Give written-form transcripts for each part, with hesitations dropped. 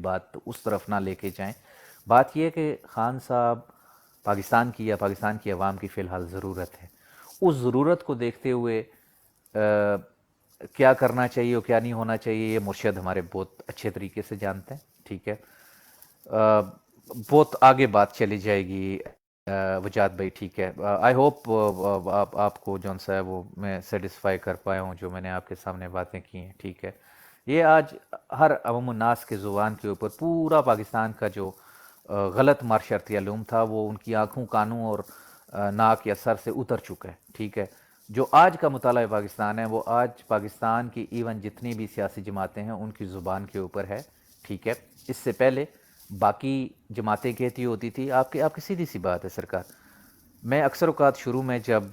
بات اس طرف نہ لے کے جائیں. بات یہ ہے کہ خان صاحب پاکستان کی یا پاکستان کی عوام کی فی الحال ضرورت ہے. اس ضرورت کو دیکھتے ہوئے کیا کرنا چاہیے اور کیا نہیں ہونا چاہیے یہ مرشد ہمارے بہت اچھے طریقے سے جانتے ہیں. ٹھیک ہے, بہت آگے بات چلی جائے گی. وجاد بھائی ٹھیک ہے, آئی ہوپ آپ کو جون سا ہے وہ میں سیٹسفائی کر پایا ہوں جو میں نے آپ کے سامنے باتیں کی ہیں. ٹھیک ہے, یہ آج ہر عوام الناس کے زبان کے اوپر پورا پاکستان کا جو غلط معاشرتی علوم تھا وہ ان کی آنکھوں کانوں اور ناک یا سر سے اتر چکا ہے. ٹھیک ہے, جو آج کا مطالعہ پاکستان ہے وہ آج پاکستان کی ایون جتنی بھی سیاسی جماعتیں ہیں ان کی زبان کے اوپر ہے. ٹھیک ہے, اس سے پہلے باقی جماعتیں کہتی ہوتی تھی. آپ کی سیدھی سی بات ہے سرکار, میں اکثر اوقات شروع میں جب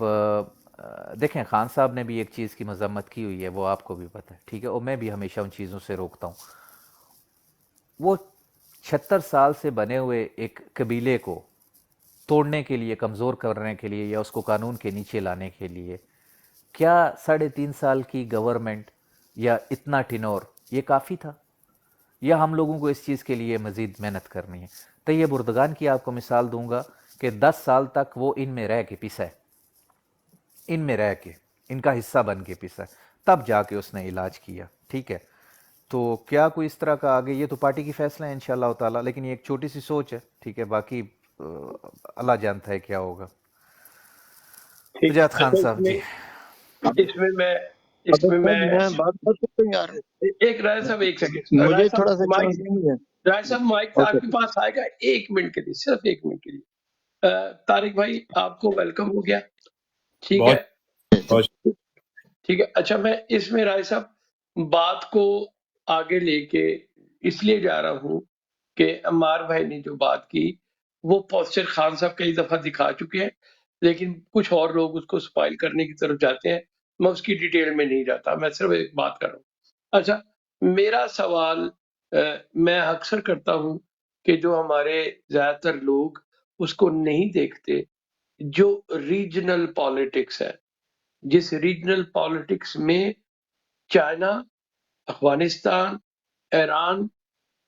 دیکھیں خان صاحب نے بھی ایک چیز کی مذمت کی ہوئی ہے وہ آپ کو بھی پتہ ہے. ٹھیک ہے, اور میں بھی ہمیشہ ان چیزوں سے روکتا ہوں. وہ 76 سال سے بنے ہوئے ایک قبیلے کو توڑنے کے لیے, کمزور کرنے کے لیے یا اس کو قانون کے نیچے لانے کے لیے کیا 3.5 سال کی گورنمنٹ یا اتنا ٹینور یہ کافی تھا, یا ہم لوگوں کو اس چیز کے لیے مزید محنت کرنی ہے؟ طیب اردگان کی آپ کو مثال دوں گا کہ 10 سال تک وہ ان میں رہ کے پیسا ہے, ان میں رہ کے ان کا حصہ بن کے پیسا ہے, تب جا کے اس نے علاج کیا. ٹھیک ہے, تو کیا کوئی اس طرح کا آگے, یہ تو پارٹی کی فیصلہ ہے انشاءاللہ تعالی, لیکن یہ ایک چھوٹی سی سوچ ہے. ٹھیک ہے, باقی اللہ جانتا ہے کیا ہوگا. ٹھیک. وجاد خان اچھا صاحب جی. اس میں میں میں بات کر سکتا ہوں یار؟ ایک رائے صاحب ایک سیکنڈ, رائے مجھے صاحب تھوڑا سا مائک, چانس نہیں ہے. رائے صاحب مائک آپ اوکے. کے پاس آئے گا 1 منٹ کے لیے, صرف 1 منٹ کے لیے. طارق بھائی آپ کو ویلکم ہو گیا. ٹھیک بہت ہے, بہت ٹھیک ہے. اچھا میں اس میں رائے صاحب بات کو آگے لے کے اس لیے جا رہا ہوں کہ عمار بھائی نے جو بات کی وہ پوسچر خان صاحب کئی دفعہ دکھا چکے ہیں, لیکن کچھ اور لوگ اس کو سپائل کرنے کی طرف جاتے ہیں. میں اس کی ڈیٹیل میں نہیں جاتا, میں صرف ایک بات کر رہا ہوں. اچھا میرا سوال میں اکثر کرتا ہوں کہ جو ہمارے زیادہ تر لوگ اس کو نہیں دیکھتے, جو ریجنل پالیٹکس ہے, جس ریجنل پالیٹکس میں چائنا, افغانستان, ایران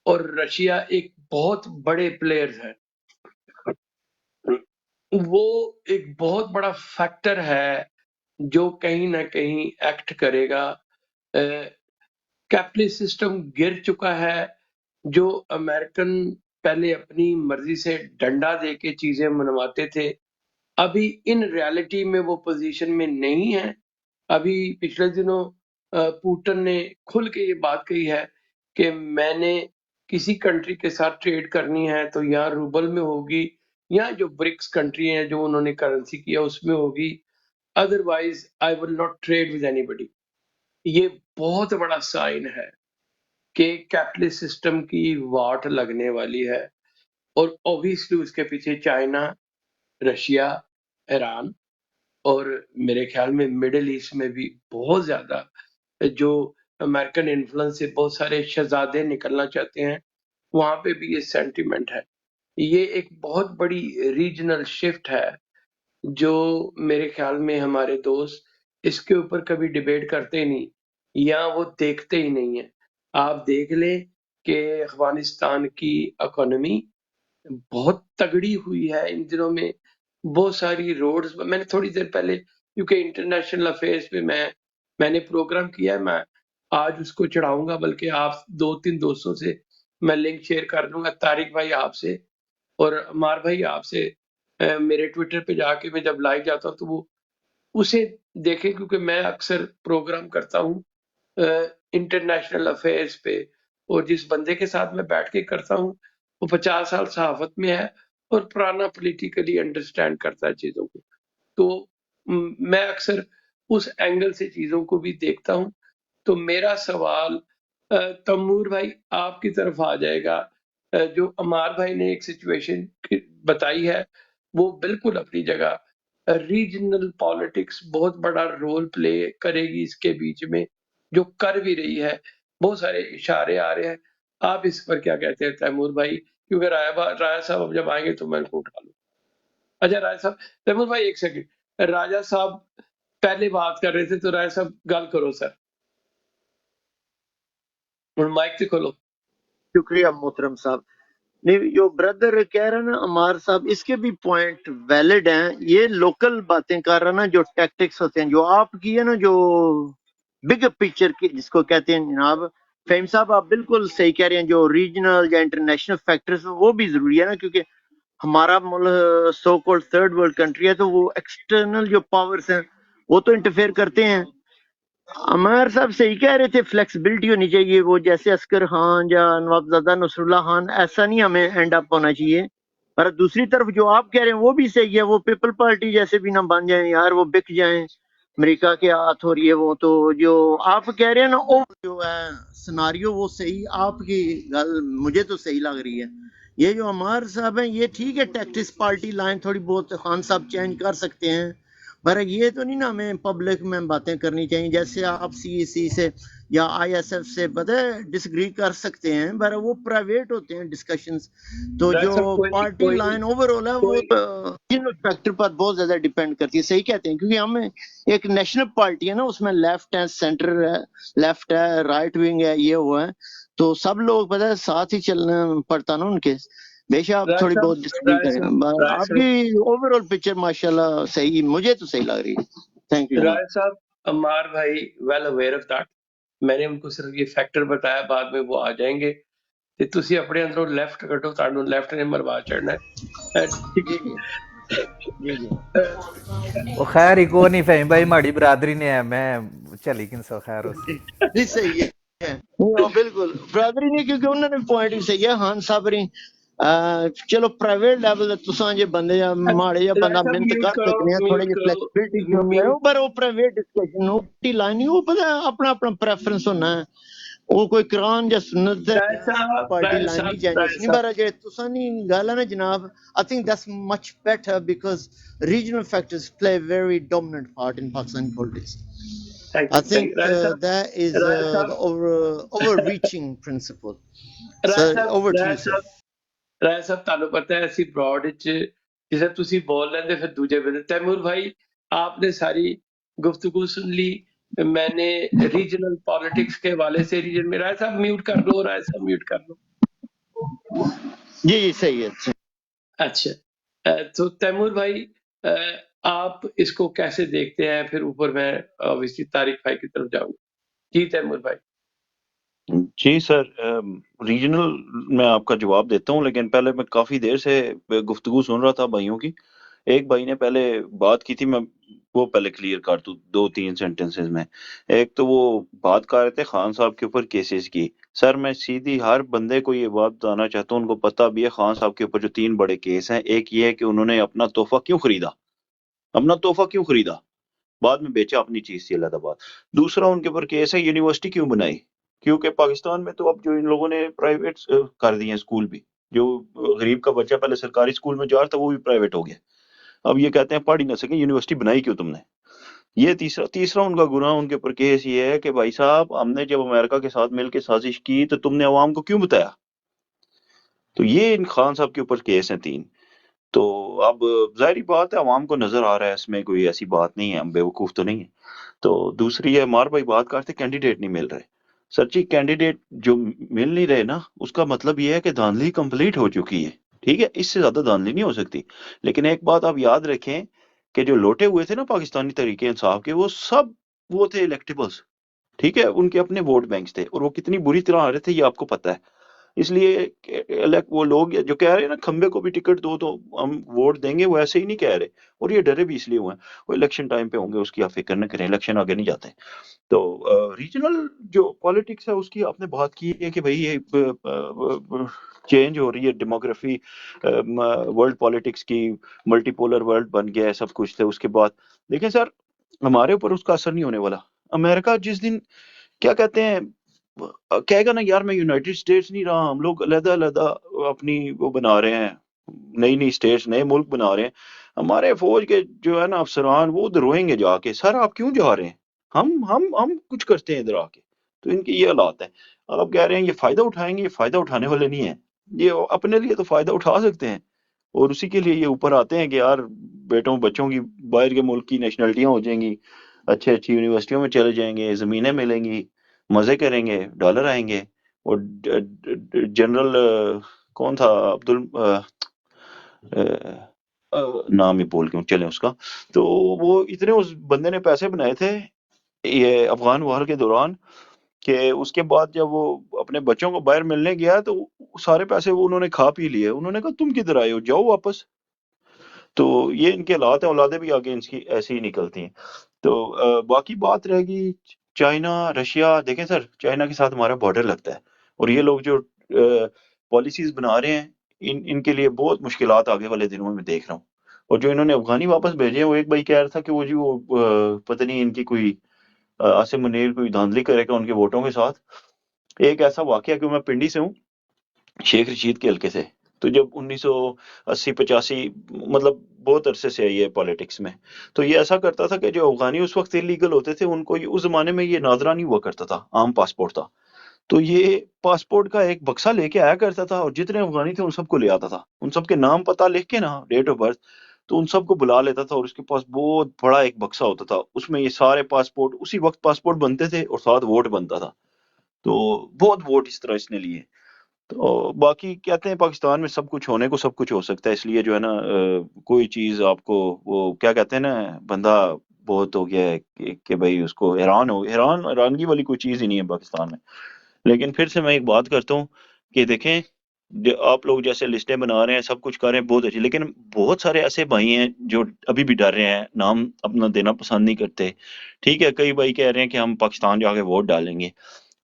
اور رشیا ایک بہت بڑے پلیئرز ہیں, وہ ایک بہت بڑا فیکٹر ہے جو کہیں نہ کہیں ایکٹ کرے گا. کیپٹلسٹ سسٹم گر چکا ہے, جو امریکن پہلے اپنی مرضی سے ڈنڈا دے کے چیزیں منواتے تھے, ابھی ان ریالٹی میں وہ پوزیشن میں نہیں ہے. ابھی پچھلے دنوں پوٹن نے کھل کے یہ بات کہی ہے کہ میں نے کسی کنٹری کے ساتھ ٹریڈ کرنی ہے تو یہاں روبل میں ہوگی, یا جو برکس کنٹری ہیں جو انہوں نے کرنسی کیا اس میں ہوگی, otherwise I will not trade with anybody. یہ بہت بڑا سائن ہے کہ کیپٹلسٹ سسٹم کی واٹ لگنے والی ہے, اور اوبیسلی اس کے پیچھے چائنا, رشیا, ایران اور میرے خیال میں مڈل ایسٹ میں بھی بہت زیادہ جو امریکن انفلوئنس سے بہت سارے شہزادے نکلنا چاہتے ہیں, وہاں پہ بھی یہ سینٹیمنٹ ہے. یہ ایک بہت بڑی ریجنل شفٹ ہے جو میرے خیال میں ہمارے دوست اس کے اوپر کبھی ڈیبیٹ کرتے نہیں یا وہ دیکھتے ہی نہیں ہیں. آپ دیکھ لیں کہ افغانستان کی اکانومی بہت تگڑی ہوئی ہے ان دنوں میں, بہت ساری روڈز. میں نے تھوڑی دیر پہلے کیونکہ انٹرنیشنل افیئرز پہ میں نے پروگرام کیا ہے, میں آج اس کو چڑھاؤں گا, بلکہ آپ 2-3 دوستوں سے میں لنک شیئر کر دوں گا, طارق بھائی آپ سے اور عمار بھائی آپ سے. میرے ٹویٹر پہ جا کے میں جب لائیو جاتا ہوں تو وہ اسے دیکھیں, کیونکہ میں اکثر پروگرام کرتا ہوں انٹرنیشنل افیئرز پہ, اور جس بندے کے ساتھ میں بیٹھ کے کرتا ہوں وہ 50 سال صحافت میں ہے اور پرانا پولیٹیکلی انڈرسٹینڈ کرتا ہے چیزوں کو, تو میں اکثر اس اینگل سے چیزوں کو بھی دیکھتا ہوں. تو میرا سوال تمور بھائی آپ کی طرف آ جائے گا. جو عمار بھائی نے ایک سچویشن بتائی ہے وہ بالکل اپنی جگہ, ریجنل پالیٹکس بہت بڑا رول پلے کرے گی اس کے بیچ میں, جو کر بھی رہی ہے. بہت سارے اشارے آ رہے ہیں, آپ اس پر کیا کہتے ہیں تیمور بھائی, کیونکہ راجہ صاحب اب جب آئیں گے تو میں ان کو اٹھا لوں. اچھا راجہ صاحب, تیمور بھائی ایک سیکنڈ, راجہ صاحب پہلے بات کر رہے تھے تو راجہ صاحب گل کرو سر, اور مائک سے کھولو. شکریہ محترم صاحب. نہیں جو بردر کہہ رہا نا عمار صاحب اس کے بھی پوائنٹ ویلڈ ہیں. یہ لوکل باتیں کر رہا نا جو ٹیکٹکس ہوتے ہیں جو آپ کی ہے نا جو بگ پکچر کی جس کو کہتے ہیں جناب فہیم صاحب آپ بالکل صحیح کہہ رہے ہیں. جو ریجنل یا انٹرنیشنل فیکٹرز وہ بھی ضروری ہے نا کیونکہ ہمارا ملک سو کولڈ تھرڈ ورلڈ کنٹری ہے تو وہ ایکسٹرنل جو پاورز ہیں وہ تو انٹرفیئر کرتے ہیں. عمار صاحب صحیح کہہ رہے تھے فلیکسیبلٹی ہونی چاہیے. وہ جیسے عسکر خان یا نواب زادہ نصر اللہ خان ایسا نہیں ہمیں اینڈ اپ ہونا چاہیے. پر دوسری طرف جو آپ کہہ رہے ہیں وہ بھی صحیح ہے. وہ پیپل پارٹی جیسے بھی نہ بن جائیں یار وہ بک جائیں امریکہ کے ہاتھ ہو رہی ہے وہ. تو جو آپ کہہ رہے ہیں نا وہ جو ہے سناریو وہ صحیح آپ کی گل مجھے تو صحیح لگ رہی ہے. یہ جو عمار صاحب ہیں یہ ٹھیک ہے ٹیکٹس پارٹی لائن تھوڑی بہت خان صاحب چینج کر سکتے ہیں پر یہ تو نہیں نا ہمیں پبلک میں باتیں کرنی چاہیے. جیسے آپ سی ای سی سے یا آئی ایس ایف سے پتہ ڈس ایگری کر سکتے ہیں پر وہ پرائیویٹ ہوتے ہیں ڈسکشنز. تو ڈاکٹر جو صاحب پارٹی لائن اوور آل ہے وہ فیکٹر پر بہت زیادہ ڈیپینڈ کرتی ہے. صحیح کہتے ہیں کیونکہ ہم ایک نیشنل پارٹی ہے نا اس میں لیفٹ ہے سینٹر ہے لیفٹ ہے رائٹ ونگ ہے یہ وہ ہے تو سب لوگ پتہ ہے ساتھ ہی چلنا پڑتا نا ان کے. بے شک آپ رائے تھوڑی صاحب بہت ڈسکری رائے کریں صاحب رائے آپ صاحب کی اوور آل پکچر ماشاءاللہ صحیح مجھے تو صحیح لگ رہی ہے. تھینک یو جناب. رائے صاحب عمار بھائی ویل اویئر آف دیٹ. میں نے ان کو صرف یہ فیکٹر بتایا بعد میں وہ آ جائیں گے کہ تسی اپنے اندروں لیفٹ کٹو تانوں لیفٹ نے مروا چڑھنا ہے. ٹھیک جی جی جی جی وہ خیر ہی کو نہیں فہیم بھائی ماڑی برادری نے ہے میں چلی کن سو خیر اس سے. جی صحیح ہے. وہ بالکل برادری نہیں کیونکہ انہوں نے پوائنٹ بھی صحیح ہے خان صاحب نے چلو پرائیویٹ لیول تساں جے بندے یا ماڑے یا رائے بندہ صاحب محنت کر سکنے ہیں تھوڑے میوٹ جے کرو فلیکسیبلٹی جو ہے میوٹ. پر وہ پرائیویٹ ڈسکشن ہوتی لائن نہیں وہ پتہ ہے اپنا اپنا پریفرنس ہونا ہے. وہ کوئی قرآن یا سنت رائے صاحب پارٹی رائے لائن نہیں صاحب چینج رائے اس نہیں صاحب بارہ جے تساں نہیں گل ہے نا جناب I think that's much better because regional factors play a very dominant part in Pakistani politics. Thank I you thank think you. that is Rai the Sahab overreaching principle. Rai Sir, over Sahab to Rai you, sir. صاحب رائے صاحب تانوں پتہ ہے اسی Broad وچ جسے تسی بول لیندے پھر دوجے بندے. تیمور بھائی آپ نے ساری گفتگو سن لی. میں نے ریجنل پالیٹکس کے حوالے سے ریجن میں رائے صاحب میوٹ کر لو رائے صاحب میوٹ کر لو. جی جی صحیح ہے. اچھا تو تیمور بھائی آپ اس کو کیسے دیکھتے ہیں؟ پھر اوپر میں obviously طارق بھائی کی طرف جاؤں گا. جی تیمور بھائی. جی سر ریجنل میں آپ کا جواب دیتا ہوں لیکن پہلے میں کافی دیر سے گفتگو سن رہا تھا بھائیوں کی. ایک بھائی نے پہلے بات کی تھی میں وہ پہلے کلیئر کر دوں 2-3 سینٹنسز میں. ایک تو وہ بات کر رہے تھے خان صاحب کے اوپر کیسز کی. سر میں سیدھی ہر بندے کو یہ بات بتانا چاہتا ہوں ان کو پتہ بھی ہے خان صاحب کے اوپر جو 3 بڑے کیس ہیں. ایک یہ ہے کہ انہوں نے اپنا تحفہ کیوں خریدا بعد میں بیچا اپنی چیز سے علیحدہ بات. دوسرا ان کے اوپر کیس ہے یونیورسٹی کیوں بنائی کیونکہ پاکستان میں تو اب جو ان لوگوں نے پرائیویٹ کر دیے ہیں اسکول بھی. جو غریب کا بچہ پہلے سرکاری اسکول میں جا رہا تھا وہ بھی پرائیویٹ ہو گیا. اب یہ کہتے ہیں پڑھ ہی نہ سکیں یونیورسٹی بنائی کیوں تم نے. یہ تیسرا ان کا گناہ ان کے اوپر کیس یہ ہے کہ بھائی صاحب ہم نے جب امریکہ کے ساتھ مل کے سازش کی تو تم نے عوام کو کیوں بتایا. تو یہ ان خان صاحب کے اوپر کیس ہیں 3. تو اب ظاہری بات ہے عوام کو نظر آ رہا ہے اس میں کوئی ایسی بات نہیں ہے ہم بیوقوف تو نہیں ہے. تو دوسری ہے مار بھائی بات کرتے کینڈیڈیٹ نہیں مل رہے. سچی کینڈیڈیٹ جو مل نہیں رہے نا اس کا مطلب یہ ہے کہ دھاندلی کمپلیٹ ہو چکی ہے. ٹھیک ہے اس سے زیادہ دھاندلی نہیں ہو سکتی. لیکن ایک بات آپ یاد رکھیں کہ جو لوٹے ہوئے تھے نا پاکستانی تحریک انصاف کے وہ تھے الیکٹیبلز. ٹھیک ہے ان کے اپنے ووٹ بینکس تھے اور وہ کتنی بری طرح آ رہے تھے یہ آپ کو پتہ ہے. اس لیے وہ لوگ جو کہہ رہے ہیں نا کھمبے کو بھی ٹکٹ دو تو ہم ووٹ دیں گے وہ ایسے ہی نہیں کہہ رہے. اور یہ ڈرے بھی اس لیے ہوئے ہیں وہ الیکشن ٹائم پہ ہوں گے اس کی آپ فکر نہ کریں الیکشن آگے نہیں جاتے. تو ریجنل جو پالیٹکس ہے اس کی آپ نے بات کی ہے کہ بھئی یہ چینج ہو رہی ہے ڈیموگرافی ورلڈ پالیٹکس کی ملٹی پولر ورلڈ بن گیا ہے سب کچھ تھے. اس کے بعد دیکھیں سر ہمارے اوپر اس کا اثر نہیں ہونے والا. امریکہ جس دن کیا کہتے ہیں کہے گا نا یار میں یونائٹڈ اسٹیٹس نہیں رہا ہم لوگ علیحدہ اپنی وہ بنا رہے ہیں نئی اسٹیٹس نئے ملک بنا رہے ہیں. ہمارے فوج کے جو ہے نا افسران وہ ادھر روئیں گے جا کے سر آپ کیوں جا رہے ہیں ہم کچھ کرتے ہیں ادھر آ کے. تو ان کی یہ حالات ہیں. آپ کہہ رہے ہیں یہ فائدہ اٹھائیں گے یہ فائدہ اٹھانے والے نہیں ہیں. یہ اپنے لیے تو فائدہ اٹھا سکتے ہیں اور اسی کے لیے یہ اوپر آتے ہیں کہ یار بچوں کی باہر کے ملک کی نیشنلٹیاں ہو جائیں گی اچھی یونیورسٹیوں میں چلے جائیں گے زمینیں ملیں گی مزے کریں گے ڈالر آئیں گے اور جنرل کون تھا نام ہی بول گیا چلیں اس کا، تو وہ اتنے اس بندے نے پیسے بنائے تھے یہ افغان وار کے دوران کہ اس کے بعد جب وہ اپنے بچوں کو باہر ملنے گیا تو سارے پیسے وہ انہوں نے کھا پی لیے. انہوں نے کہا تم کدھر آئے ہو، جاؤ واپس. تو یہ ان کے حالات ہیں، اولادیں بھی آگے ان کی ایسی ہی نکلتی ہیں. تو باقی بات رہے گی چائنا رشیا. دیکھیں سر، چائنا کے ساتھ ہمارا بارڈر لگتا ہے، اور یہ لوگ جو پالیسیز بنا رہے ہیں ان کے لیے بہت مشکلات آگے والے دنوں میں دیکھ رہا ہوں. اور جو انہوں نے افغانی واپس بھیجے ہیں، وہ ایک بھائی کہہ رہا تھا کہ وہ جی وہ پتہ نہیں ان کی کوئی عاصم منیر کوئی دھاندلی کرے گا ان کے ووٹوں کے ساتھ. ایک ایسا واقعہ کہ میں پنڈی سے ہوں، شیخ رشید کے حلقے سے. تو جب 1980-85 مطلب بہت عرصے سے آئی ہے پالیٹکس میں، تو یہ ایسا کرتا تھا کہ جو افغانی اس وقت انلیگل ہوتے تھے ان کو اس زمانے میں یہ ناظرہ نہیں ہوا کرتا تھا، عام پاسپورٹ تھا. تو یہ پاسپورٹ کا ایک بکسا لے کے آیا کرتا تھا، اور جتنے افغانی تھے ان سب کو لے آتا تھا، ان سب کے نام پتہ لکھ کے نا، ڈیٹ آف برتھ، تو ان سب کو بلا لیتا تھا. اور اس کے پاس بہت بڑا ایک بکسا ہوتا تھا، اس میں یہ سارے پاسپورٹ اسی وقت پاسپورٹ بنتے تھے اور ساتھ ووٹ بنتا تھا. تو بہت ووٹ اس طرح اس نے لیے. تو باقی کہتے ہیں پاکستان میں سب کچھ ہونے کو سب کچھ ہو سکتا ہے، اس لیے جو ہے نا کوئی چیز آپ کو وہ کیا کہتے ہیں نا، بندہ بہت ہو گیا ہے کہ بھائی اس کو حیرانگی والی کوئی چیز ہی نہیں ہے پاکستان میں. لیکن پھر سے میں ایک بات کرتا ہوں کہ دیکھیں آپ لوگ جیسے لسٹیں بنا رہے ہیں، سب کچھ کر رہے ہیں، بہت اچھی، لیکن بہت سارے ایسے بھائی ہیں جو ابھی بھی ڈر رہے ہیں، نام اپنا دینا پسند نہیں کرتے. ٹھیک ہے، کئی بھائی کہہ رہے ہیں کہ ہم پاکستان جا کے ووٹ ڈالیں گے،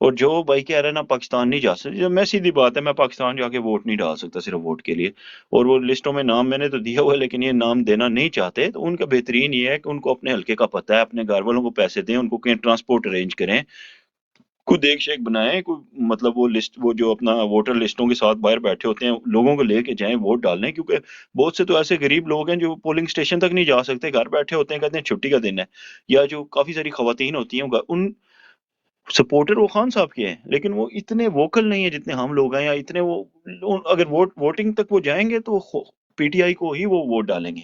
اور جو بھائی کہہ رہے ہیں نا پاکستان نہیں جا سکتے، میں سیدھی بات ہے، میں پاکستان جا کے ووٹ نہیں ڈال سکتا صرف ووٹ کے لیے. اور وہ لسٹوں میں نام میں نے تو دیا ہوا ہے، لیکن یہ نام دینا نہیں چاہتے. تو ان کا بہترین یہ ہے کہ ان کو اپنے حلقے کا پتہ ہے، اپنے گھر والوں کو پیسے دیں، ان کو کہیں ٹرانسپورٹ ارینج کریں، خود ایک شیک بنائیں، کوئی مطلب وہ لسٹ، وہ جو اپنا ووٹر لسٹوں کے ساتھ باہر بیٹھے ہوتے ہیں، لوگوں کو لے کے جائیں ووٹ ڈالنے. کیونکہ بہت سے تو ایسے غریب لوگ ہیں جو پولنگ اسٹیشن تک نہیں جا سکتے، گھر بیٹھے ہوتے ہیں، کہتے ہیں چھٹی کا دن ہے. یا جو کافی ساری خواتین ہوتی ہیں، ان سپورٹر وہ خان صاحب کے ہیں، لیکن وہ اتنے ووکل نہیں ہیں جتنے ہم لوگ ہیں، یا اتنے وہ اگر ووٹنگ تک وہ جائیں گے تو پی ٹی آئی کو ہی وہ ووٹ ڈالیں گے.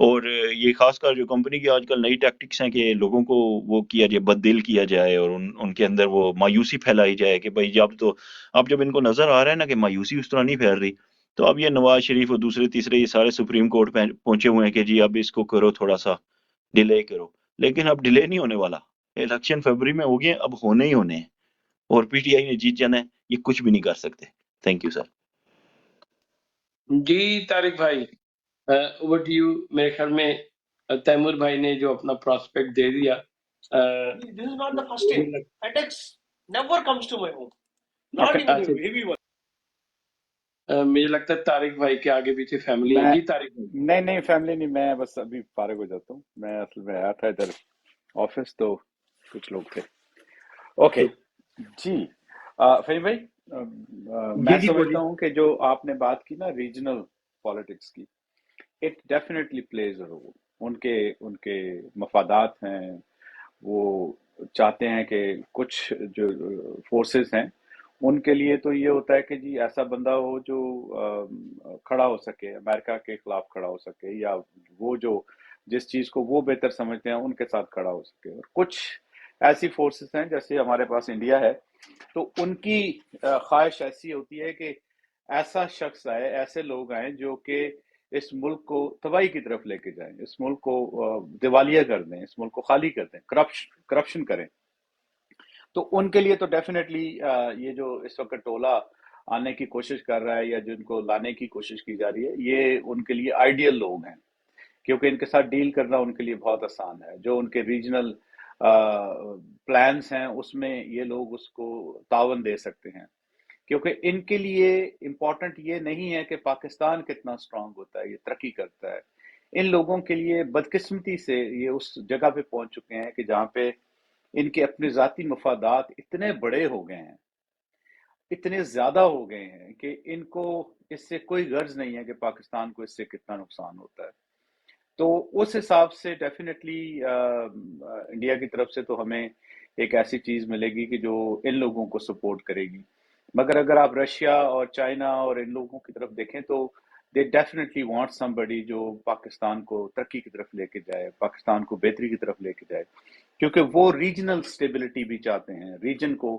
اور یہ خاص کر جو کمپنی کی آج کل نئی ٹیکٹکس ہیں کہ لوگوں کو وہ کیا جائے، بد دل کیا جائے، اور ان کے اندر وہ مایوسی پھیلائی جائے کہ بھائی اب جب ان کو نظر آ رہا ہے نا کہ مایوسی اس طرح نہیں پھیل رہی، تو اب یہ نواز شریف اور دوسرے تیسرے یہ سارے سپریم کورٹ پہنچے ہوئے ہیں کہ جی اب اس کو کرو، تھوڑا سا ڈیلے کرو. لیکن اب ڈیلے نہیں ہونے والا، الیکشن فروری میں ہو گئے، اب ہونے ہی ہونے ہیں، اور پی ٹی آئی نے جیت جانا ہے، یہ کچھ بھی نہیں کر سکتے. Thank you sir. جی طارق بھائی، اوور ٹو یو. میرے خیال میں تیمور بھائی نے جو اپنا پراسپیکٹ دے دیا. This is not the first time. FedEx never comes to my home. Not even a heavy one. مجھے لگتا ہے طارق بھائی کے آگے پیچھے فیملی ہے. میں جی طارق بھائی. نہیں فیملی نہیں، میں بس ابھی فارغ ہو جاتا ہوں. میں اصل میں آیا تھا ادھر آفس، تو کچھ لوگ تھے. اوکے جی. فہیم بھائی، میں جی سمجھتا بولیے. ہوں کہ جو آپ نے بات کی نا ریجنل پالیٹکس کی، it definitely plays a role. ان کے مفادات ہیں، وہ چاہتے ہیں کہ کچھ جو فورسز ہیں ان کے لیے تو یہ ہوتا ہے کہ جی ایسا بندہ ہو جو کھڑا ہو سکے، امریکہ کے خلاف کھڑا ہو سکے، یا وہ جو جس چیز کو وہ بہتر سمجھتے ہیں ان کے ساتھ کھڑا ہو سکے. اور کچھ ایسی فورسز ہیں جیسے ہمارے پاس انڈیا ہے، تو ان کی خواہش ایسی ہوتی ہے کہ ایسا شخص آئے، ایسے لوگ آئیں جو کہ اس ملک کو تباہی کی طرف لے کے جائیں، اس ملک کو دیوالیہ کر دیں، اس ملک کو خالی کر دیں، کرپشن کریں. تو ان کے لیے تو ڈیفینیٹلی یہ جو اس وقت ٹولہ آنے کی کوشش کر رہا ہے یا جن کو لانے کی کوشش کی جا رہی ہے، یہ ان کے لیے آئیڈیل لوگ ہیں، کیونکہ ان کے ساتھ ڈیل کرنا ان کے لیے بہت آسان ہے. جو ان کے ریجنل پلانس ہیں اس میں یہ لوگ اس کو تعاون دے سکتے ہیں، کیونکہ ان کے لیے امپورٹنٹ یہ نہیں ہے کہ پاکستان کتنا اسٹرانگ ہوتا ہے، یہ ترقی کرتا ہے. ان لوگوں کے لیے بدقسمتی سے یہ اس جگہ پہ پہنچ چکے ہیں کہ جہاں پہ ان کے اپنے ذاتی مفادات اتنے بڑے ہو گئے ہیں، اتنے زیادہ ہو گئے ہیں کہ ان کو اس سے کوئی غرض نہیں ہے کہ پاکستان کو اس سے کتنا نقصان ہوتا ہے. تو اس حساب سے ڈیفینیٹلی انڈیا کی طرف سے تو ہمیں ایک ایسی چیز ملے گی کہ جو ان لوگوں کو سپورٹ کرے گی. مگر اگر آپ رشیا اور چائنا اور ان لوگوں کی طرف دیکھیں تو دے ڈیفینیٹلی وانٹ somebody جو پاکستان کو ترقی کی طرف لے کے جائے، پاکستان کو بہتری کی طرف لے کے جائے، کیونکہ وہ ریجنل سٹیبلٹی بھی چاہتے ہیں، ریجن کو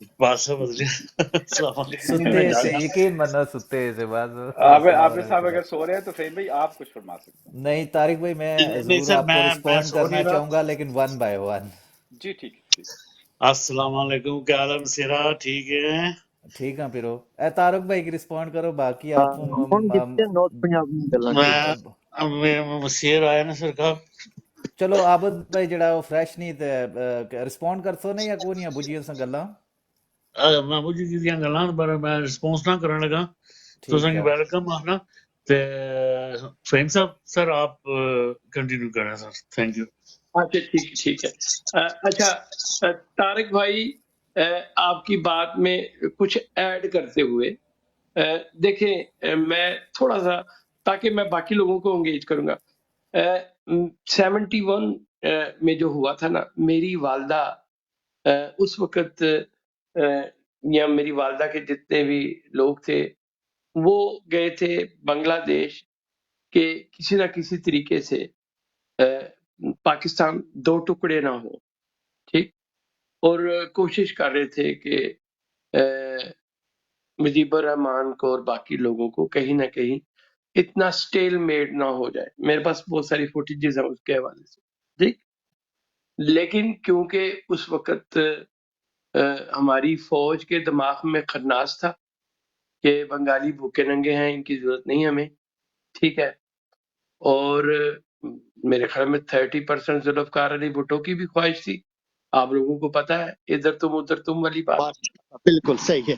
بادشاہ بدلے السلام علیکم ستے نہیں سے ڈاکٹر یقین ماننا ستے سے بعد السلام عابد صاحب علیکم. اگر سو رہے ہیں تو فہیم بھائی آپ کچھ فرما سکتے ہیں. نہیں طارق بھائی میں نہیں ضرور سر آپ کو میں رسپونڈ سو کرنا نہیں رہا. چاہوں گا لیکن ون بائی ون. جی ٹھیک ٹھیک. السلام علیکم، کیا حال ہے مسیرا؟ ٹھیک ہے؟ ٹھیک ہے پھر طارق بھائی کی رسپونڈ کرو، باقی آپ ہن کتنے نوٹ پنجابی گلاں ٹھیک میں مسیر آیا نا سرکار. چلو عابد بھائی جڑا وہ فریش نہیں تے رسپونڈ کر سو نا یا کوئی نہیں بجیاں سا گلاں. میں مجھے کیتیاں گلاں پر میں رسپونس نہ کرنے لگا. ٹھیک تو ہے ویلکم آنا. تے فہیم صاحب سر آپ کنٹینیو کریں سر. Thank you. اچھا ٹھیک ہے. اچھا طارق بھائی آپ کی بات میں کچھ ایڈ کرتے ہوئے دیکھیں میں تھوڑا سا تاکہ میں باقی لوگوں کو انگیج کروں گا. 71 میں جو ہوا تھا نا، میری والدہ اس وقت یا میری والدہ کے جتنے بھی لوگ تھے وہ گئے تھے بنگلہ دیش کہ کسی نہ کسی طریقے سے پاکستان دو ٹکڑے نہ ہو، ٹھیک، اور کوشش کر رہے تھے کہ مجیب الرحمان کو اور باقی لوگوں کو کہیں نہ کہیں اتنا سٹیل میڈ نہ ہو جائے. میرے پاس بہت ساری فوٹیجز ہیں اس کے حوالے سے، ٹھیک. لیکن کیونکہ اس وقت ہماری فوج کے دماغ میں خناس تھا کہ بنگالی بھوکے ننگے ہیں، ان کی ضرورت نہیں ہمیں، ٹھیک ہے. اور میرے خیال میں 30% ذوالفقار علی بھٹو کی بھی خواہش تھی. آپ لوگوں کو پتا ہے ادھر تم والی بات. بالکل صحیح ہے.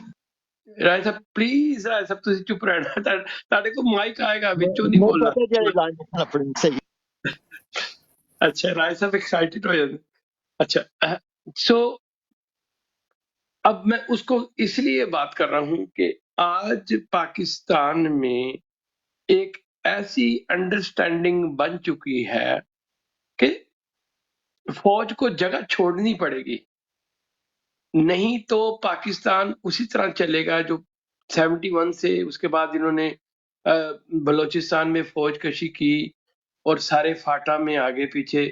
رائے صاحب پلیز، رائے صاحب تسی چپ رہنا، تاڑے کو مائک آئے گا وچوں نہیں میں بولنا. پتہ جڑے لائن اپنی صحیح. اچھا رائے صاحب ایکسائٹڈ ہو جاتے. اچھا سو اب میں اس کو اس لیے بات کر رہا ہوں کہ آج پاکستان میں ایک ایسی انڈرسٹینڈنگ بن چکی ہے کہ فوج کو جگہ چھوڑنی پڑے گی، نہیں تو پاکستان اسی طرح چلے گا جو 71 سے اس کے بعد انہوں نے بلوچستان میں فوج کشی کی اور سارے فاٹا میں آگے پیچھے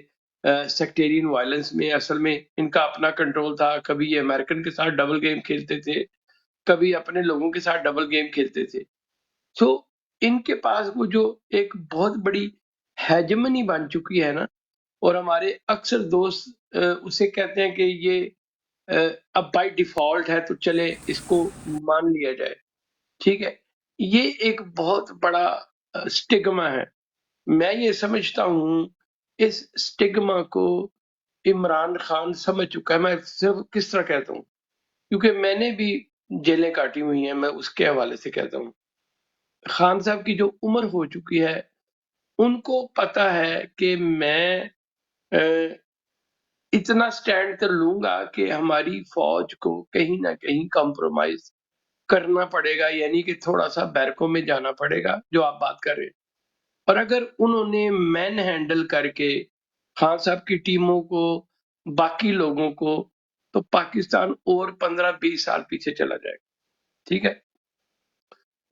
سیکٹیرین وائلنس میں. اصل میں ان کا اپنا کنٹرول تھا، کبھی یہ امریکن کے ساتھ ڈبل گیم کھیلتے تھے، کبھی اپنے لوگوں کے ساتھ ڈبل گیم کھیلتے تھے. سو ان کے پاس وہ جو ایک بہت بڑی ہیجمنی بن چکی ہے نا، اور ہمارے اکثر دوست اسے کہتے ہیں کہ یہ اب بائی ڈیفالٹ ہے تو چلے اس کو مان لیا جائے، ٹھیک ہے. یہ ایک بہت بڑا سٹگما ہے. میں یہ سمجھتا ہوں اس سٹگما کو عمران خان سمجھ چکا ہے. میں صرف کس طرح کہتا ہوں کیونکہ میں نے بھی جیلیں کاٹی ہوئی ہیں، میں اس کے حوالے سے کہتا ہوں. خان صاحب کی جو عمر ہو چکی ہے ان کو پتا ہے کہ میں اتنا سٹینڈ کر لوں گا کہ ہماری فوج کو کہیں نہ کہیں کمپرومائز کرنا پڑے گا، یعنی کہ تھوڑا سا بیرکوں میں جانا پڑے گا جو آپ بات کر رہے ہیں. اور اگر انہوں نے مین ہینڈل کر کے خان صاحب کی ٹیموں کو، باقی لوگوں کو، تو پاکستان اور 15-20 سال پیچھے چلا جائے گا، ٹھیک ہے.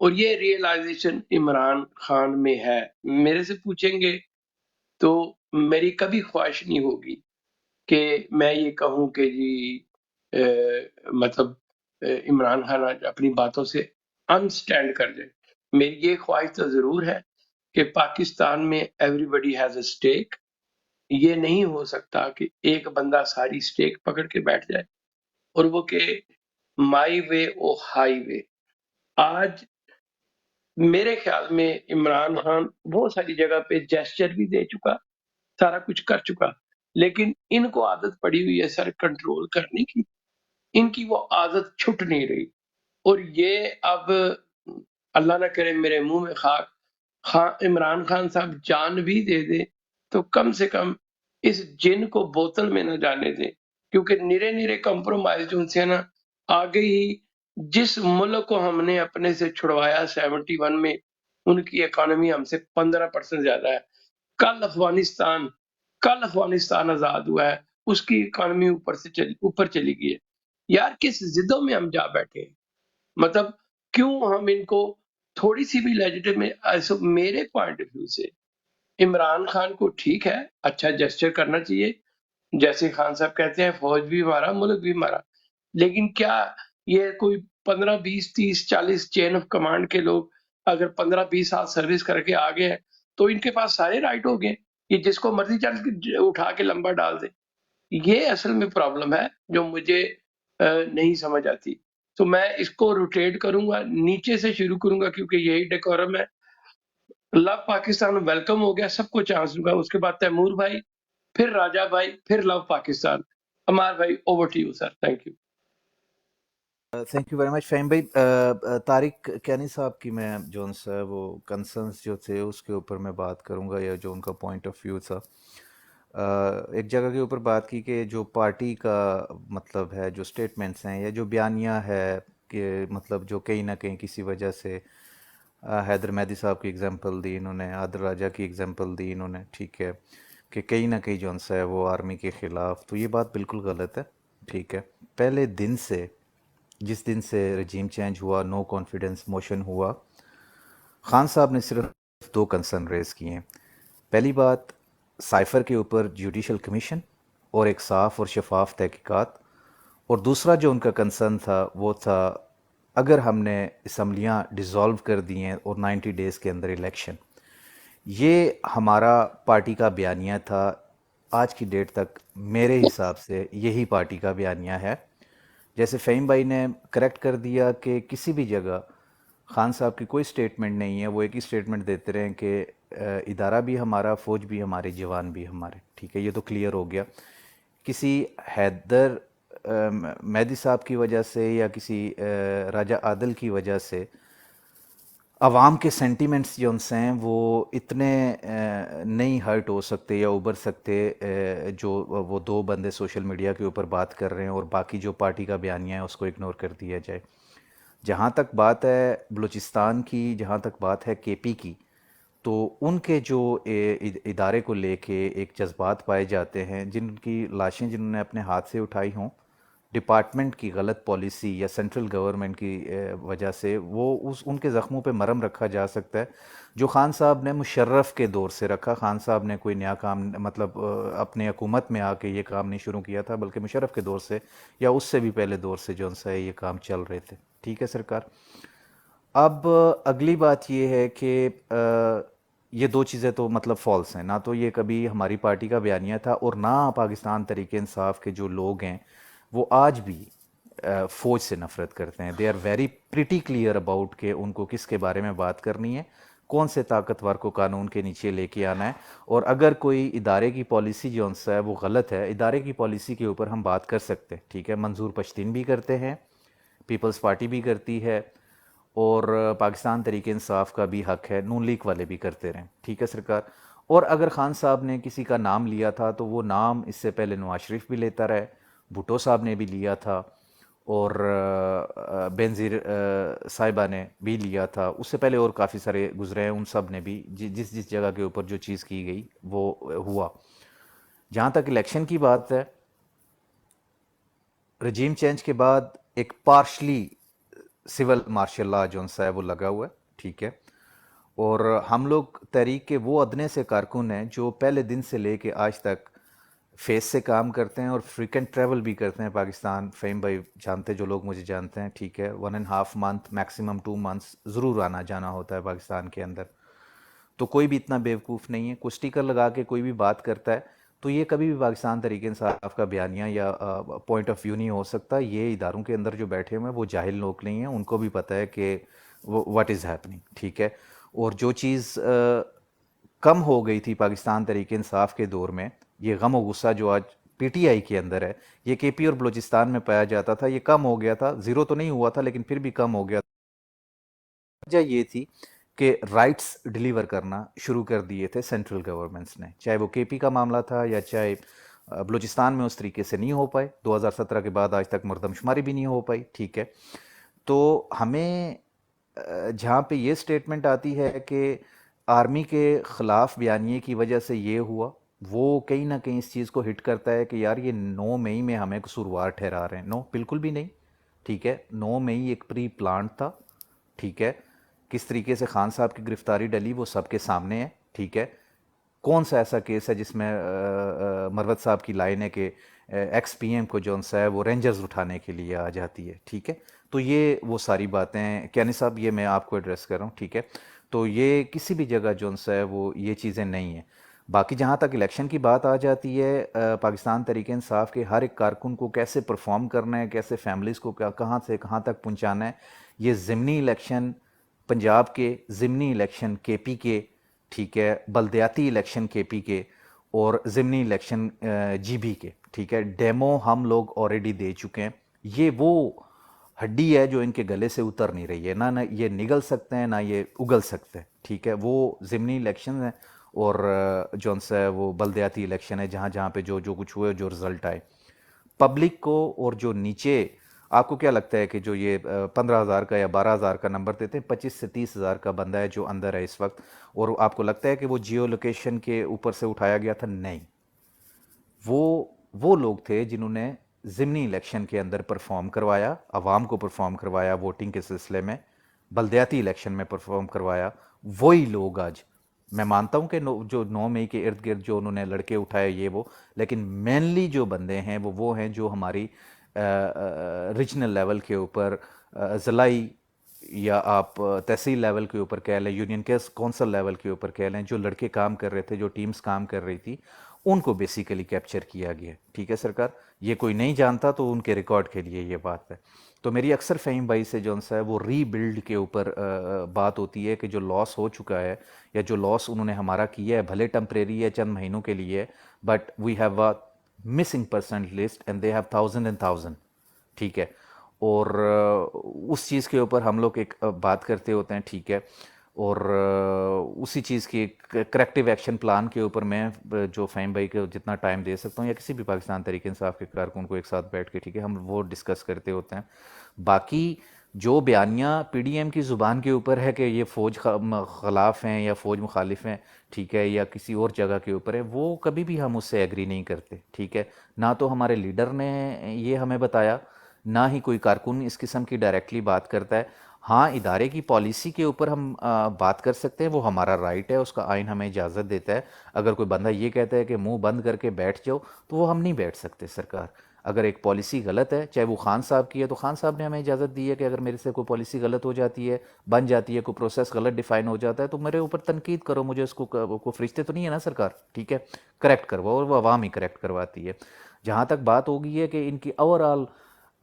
اور یہ ریئلائزیشن عمران خان میں ہے. میرے سے پوچھیں گے تو میری کبھی خواہش نہیں ہوگی کہ میں یہ کہوں کہ جی مطلب عمران خان آج اپنی باتوں سے انسٹینڈ کر جائے. میری یہ خواہش تو ضرور ہے کہ پاکستان میں ایوری بڈی ہیز اے اسٹیک. یہ نہیں ہو سکتا کہ ایک بندہ ساری اسٹیک پکڑ کے بیٹھ جائے اور وہ کہ مائی وے او ہائی وے. آج میرے خیال میں عمران خان بہت ساری جگہ پہ جیسچر بھی دے چکا، سارا کچھ کر چکا، لیکن ان کو عادت پڑی ہوئی ہے سر کنٹرول کرنے کی. ان کی وہ عادت چھٹ نہیں رہی. اور یہ اب اللہ نہ کرے میرے منہ میں خاک، عمران خان صاحب جان بھی دے دے تو کم سے کم اس جن کو بوتل میں نہ جانے دیں، کیونکہ نیرے نیرے کمپرومائز جو ان سے نا آگے ہی جس ملک کو ہم نے اپنے سے چھڑوایا 71 میں، ان کی اکانومی ہم سے 15% زیادہ ہے. کل افغانستان آزاد ہوا ہے، اس کی اکانومی اوپر چلی گئی ہے. یار کس ضدوں میں ہم جا بیٹھے ہیں؟ مطلب کیوں ہم ان کو تھوڑی سی بھی لیجیٹمیٹ. میرے پوائنٹ آف ویو سے عمران خان کو ٹھیک ہے، اچھا جسچر کرنا چاہیے، جیسے خان صاحب کہتے ہیں فوج بھی مارا، ملک بھی مارا، لیکن کیا یہ کوئی 15 20 30 40 چین آف کمانڈ کے لوگ اگر 15 20 سال سروس کر کے آگے ہیں تو ان کے پاس سارے رائٹ ہو گئے، یہ جس کو مرضی چل کے اٹھا کے لمبا ڈال دے؟ یہ اصل میں پرابلم ہے جو مجھے نہیں سمجھ آتی. تو میں اس کو روٹیٹ کروں گا، نیچے سے شروع کروں گا کیونکہ یہی ڈیکورم ہے. لو پاکستان ویلکم ہو گیا، سب کو چانس دوں گا. اس کے بعد تیمور بھائی، پھر راجہ بھائی، پھر لو پاکستان. امار بھائی over to you sir. Thank you. Thank you very much Faheem بھائی. طارق کینی صاحب کی میں جون سا وہ کنسرنس جو تھے اس کے اوپر میں بات کروں گا، یا جو ان کا پوائنٹ آف ویو تھا. ایک جگہ کے اوپر بات کی کہ جو پارٹی کا مطلب ہے، جو سٹیٹمنٹس ہیں یا جو بیانیہ ہے کہ مطلب جو کہیں نہ کہیں کسی وجہ سے حیدر مہدی صاحب کی اگزامپل دی انہوں نے، عادل راجہ کی اگزامپل دی انہوں نے، ٹھیک ہے، کہ کہیں نہ کہیں جون سا ہے وہ آرمی کے خلاف. تو یہ بات بالکل غلط ہے، ٹھیک ہے. پہلے دن سے، جس دن سے رجیم چینج ہوا، نو کانفیڈنس موشن ہوا، خان صاحب نے صرف 2 کنسرن ریز کیے ہیں. پہلی بات، سائفر کے اوپر جوڈیشل کمیشن اور ایک صاف اور شفاف تحقیقات. اور دوسرا جو ان کا کنسرن تھا وہ تھا اگر ہم نے اسمبلیاں ڈیزالو کر دی ہیں اور 90 ڈیز کے اندر الیکشن. یہ ہمارا پارٹی کا بیانیہ تھا. آج کی ڈیٹ تک میرے حساب سے یہی پارٹی کا بیانیہ ہے. جیسے فہیم بھائی نے کریکٹ کر دیا کہ کسی بھی جگہ خان صاحب کی کوئی سٹیٹمنٹ نہیں ہے، وہ ایک ہی سٹیٹمنٹ دیتے رہیں کہ ادارہ بھی ہمارا، فوج بھی ہمارے، جوان بھی ہمارے، ٹھیک ہے. یہ تو کلیئر ہو گیا. کسی حیدر مہدی صاحب کی وجہ سے یا کسی راجہ عادل کی وجہ سے عوام کے سینٹیمنٹس جو ان سے ہیں وہ اتنے نہیں ہرٹ ہو سکتے یا ابھر سکتے جو وہ 2 بندے سوشل میڈیا کے اوپر بات کر رہے ہیں اور باقی جو پارٹی کا بیانیہ ہے اس کو اگنور کر دیا جائے. جہاں تک بات ہے بلوچستان کی، جہاں تک بات ہے کے پی کی، تو ان کے جو ادارے کو لے کے ایک جذبات پائے جاتے ہیں، جن کی لاشیں جنہوں نے اپنے ہاتھ سے اٹھائی ہوں، ڈپارٹمنٹ کی غلط پالیسی یا سینٹرل گورنمنٹ کی وجہ سے، وہ ان کے زخموں پہ مرہم رکھا جا سکتا ہے جو خان صاحب نے مشرف کے دور سے رکھا. خان صاحب نے کوئی نیا کام مطلب اپنے حکومت میں آ کے یہ کام نہیں شروع کیا تھا، بلکہ مشرف کے دور سے یا اس سے بھی پہلے دور سے جو ان سے یہ کام چل رہے تھے. ٹھیک ہے سرکار. اب اگلی بات یہ ہے کہ یہ 2 چیزیں تو مطلب فالس ہیں. نہ تو یہ کبھی ہماری پارٹی کا بیانیہ تھا، اور نہ پاکستان تحریک انصاف کے جو لوگ ہیں وہ آج بھی فوج سے نفرت کرتے ہیں. They are very pretty clear about کہ ان کو کس کے بارے میں بات کرنی ہے، کون سے طاقتور کو قانون کے نیچے لے کے آنا ہے. اور اگر کوئی ادارے کی پالیسی جو ان سے ہے وہ غلط ہے، ادارے کی پالیسی کے اوپر ہم بات کر سکتے ہیں، ٹھیک ہے. منظور پشتین بھی کرتے ہیں، پیپلز پارٹی بھی کرتی ہے، اور پاکستان تحریک انصاف کا بھی حق ہے، نون لیگ والے بھی کرتے رہیں، ٹھیک ہے سرکار. اور اگر خان صاحب نے کسی کا نام لیا تھا تو وہ نام اس سے پہلے نواز شریف بھی لیتا رہے، بھٹو صاحب نے بھی لیا تھا، اور بینظیر صاحبہ نے بھی لیا تھا، اس سے پہلے اور کافی سارے گزرے ہیں، ان سب نے بھی جس جگہ کے اوپر جو چیز کی گئی وہ ہوا. جہاں تک الیکشن کی بات ہے، رجیم چینج کے بعد ایک پارشلی سول مارشل لا جو ہے وہ لگا ہوا ہے، ٹھیک ہے. اور ہم لوگ تحریک کے وہ ادنے سے کارکن ہیں جو پہلے دن سے لے کے آج تک فیس سے کام کرتے ہیں اور فریکینٹ ٹریول بھی کرتے ہیں پاکستان. فہیم بھائی جانتے، جو لوگ مجھے جانتے ہیں، ٹھیک ہے، 1.5 منتھ میکسیمم 2 منتھس ضرور آنا جانا ہوتا ہے پاکستان کے اندر. تو کوئی بھی اتنا بیوقوف نہیں ہے. کوئی اسٹیکر لگا کے کوئی بھی بات کرتا ہے تو یہ کبھی بھی پاکستان تحریک انصاف کا بیانیہ یا پوائنٹ آف ویو نہیں ہو سکتا. یہ اداروں کے اندر جو بیٹھے ہوئے ہیں وہ جاہل لوگ نہیں ہیں، ان کو بھی پتہ ہے کہ واٹ از ہیپننگ، ٹھیک ہے. اور جو چیز کم ہو گئی تھی پاکستان تحریک انصاف کے دور میں، یہ غم و غصہ جو آج پی ٹی آئی کے اندر ہے، یہ کے پی اور بلوچستان میں پایا جاتا تھا، یہ کم ہو گیا تھا. زیرو تو نہیں ہوا تھا لیکن پھر بھی کم ہو گیا تھا. وجہ یہ تھی کہ رائٹس ڈیلیور کرنا شروع کر دیے تھے سینٹرل گورنمنٹس نے، چاہے وہ کے پی کا معاملہ تھا یا چاہے بلوچستان میں اس طریقے سے نہیں ہو پائے. 2017 کے بعد آج تک مردم شماری بھی نہیں ہو پائی، ٹھیک ہے. تو ہمیں جہاں پہ یہ سٹیٹمنٹ آتی ہے کہ آرمی کے خلاف بیانیے کی وجہ سے یہ ہوا، وہ کہیں نہ کہیں اس چیز کو ہٹ کرتا ہے کہ یار یہ 9 مئی میں ہمیں قصوروار ٹھہرا رہے ہیں. نو، بالکل بھی نہیں، ٹھیک ہے. 9 مئی ایک پری پلانٹ تھا، ٹھیک ہے. کس طریقے سے خان صاحب کی گرفتاری ڈلی وہ سب کے سامنے ہے، ٹھیک ہے. کون سا ایسا کیس ہے جس میں مروت صاحب کی لائن ہے کہ ایکس پی ایم کو جون سا ہے وہ رینجرز اٹھانے کے لیے آ جاتی ہے، ٹھیک ہے. تو یہ وہ ساری باتیں کیانی صاحب یہ میں آپ کو ایڈریس کر رہا ہوں، ٹھیک ہے. تو یہ کسی بھی جگہ جون سا ہے وہ یہ چیزیں نہیں ہیں. باقی جہاں تک الیکشن کی بات آ جاتی ہے، پاکستان تحریک انصاف کے ہر ایک کارکن کو کیسے پرفارم کرنا ہے، کیسے فیملیز کو کہاں سے کہاں تک پہنچانا ہے، یہ ضمنی الیکشن پنجاب کے، ضمنی الیکشن کے پی کے، ٹھیک ہے، بلدیاتی الیکشن کے پی کے، اور ضمنی الیکشن جی بی کے، ٹھیک ہے، ڈیمو ہم لوگ آلریڈی دے چکے ہیں. یہ وہ ہڈی ہے جو ان کے گلے سے اتر نہیں رہی ہے، نہ یہ نگل سکتے ہیں نہ یہ اگل سکتے ہیں، ٹھیک ہے. وہ ضمنی الیکشن ہیں اور جون سا ہے وہ بلدیاتی الیکشن ہے، جہاں جہاں پہ جو کچھ ہوئے، جو رزلٹ آئے پبلک کو. اور جو نیچے آپ کو کیا لگتا ہے کہ جو یہ 15,000 کا یا 12,000 کا نمبر دیتے ہیں، 25 سے 30,000 کا بندہ ہے جو اندر ہے اس وقت، اور آپ کو لگتا ہے کہ وہ جیو لوکیشن کے اوپر سے اٹھایا گیا تھا؟ نہیں، وہ لوگ تھے جنہوں نے ضمنی الیکشن کے اندر پرفارم کروایا، عوام کو پرفارم کروایا ووٹنگ کے سلسلے میں، بلدیاتی الیکشن میں پرفارم کروایا. وہی لوگ آج، میں مانتا ہوں کہ جو 9 مئی کے ارد گرد جو انہوں نے لڑکے اٹھائے یہ وہ، لیکن مینلی جو بندے ہیں وہ ہیں جو ہماری ریجنل لیول کے اوپر، ضلعی یا آپ تحصیل لیول کے اوپر کہہ لیں، یونین کونسل لیول کے اوپر کہہ لیں، جو لڑکے کام کر رہے تھے، جو ٹیمز کام کر رہی تھی، ان کو بیسیکلی کیپچر کیا گیا. ٹھیک ہے سرکار، یہ کوئی نہیں جانتا تو ان کے ریکارڈ کے لیے یہ بات ہے. تو میری اکثر فہیم بھائی سے جون سا ہے وہ ری بلڈ کے اوپر بات ہوتی ہے کہ جو لاس ہو چکا ہے یا جو لاس انہوں نے ہمارا کیا ہے، بھلے ٹمپریری ہے، چند مہینوں کے لیے، but we have a missing percent list and they have thousand and thousand, ٹھیک ہے. اور اس چیز کے اوپر ہم لوگ ایک بات کرتے ہوتے ہیں، ٹھیک ہے. اور اسی چیز کی کریکٹیو ایکشن پلان کے اوپر میں جو فہیم بھائی کو جتنا ٹائم دے سکتا ہوں یا کسی بھی پاکستان تحریک انصاف کے کارکن کو ایک ساتھ بیٹھ کے، ٹھیک ہے، ہم وہ ڈسکس کرتے ہوتے ہیں. باقی جو بیانیہ پی ڈی ایم کی زبان کے اوپر ہے کہ یہ فوج خلاف ہیں یا فوج مخالف ہیں، ٹھیک ہے، یا کسی اور جگہ کے اوپر ہے، وہ کبھی بھی ہم اس سے ایگری نہیں کرتے، ٹھیک ہے. نہ تو ہمارے لیڈر نے یہ ہمیں بتایا، نہ ہی کوئی کارکن اس قسم کی ڈائریکٹلی بات کرتا ہے. ہاں، ادارے کی پالیسی کے اوپر ہم بات کر سکتے ہیں، وہ ہمارا رائٹ ہے، اس کا آئین ہمیں اجازت دیتا ہے. اگر کوئی بندہ یہ کہتا ہے کہ منہ بند کر کے بیٹھ جاؤ، تو وہ ہم نہیں بیٹھ سکتے سرکار. اگر ایک پالیسی غلط ہے، چاہے وہ خان صاحب کی ہے، تو خان صاحب نے ہمیں اجازت دی ہے کہ اگر میرے سے کوئی پالیسی غلط ہو جاتی ہے، بن جاتی ہے، کوئی پروسیس غلط ڈیفائن ہو جاتا ہے، تو میرے اوپر تنقید کرو، مجھے اس کو فرشتے تو نہیں ہے نا سرکار، ٹھیک ہے، کریکٹ کرواؤ، اور وہ عوام ہی کریکٹ کرواتی ہے. جہاں تک بات ہوگی ہے کہ ان کی اوور آل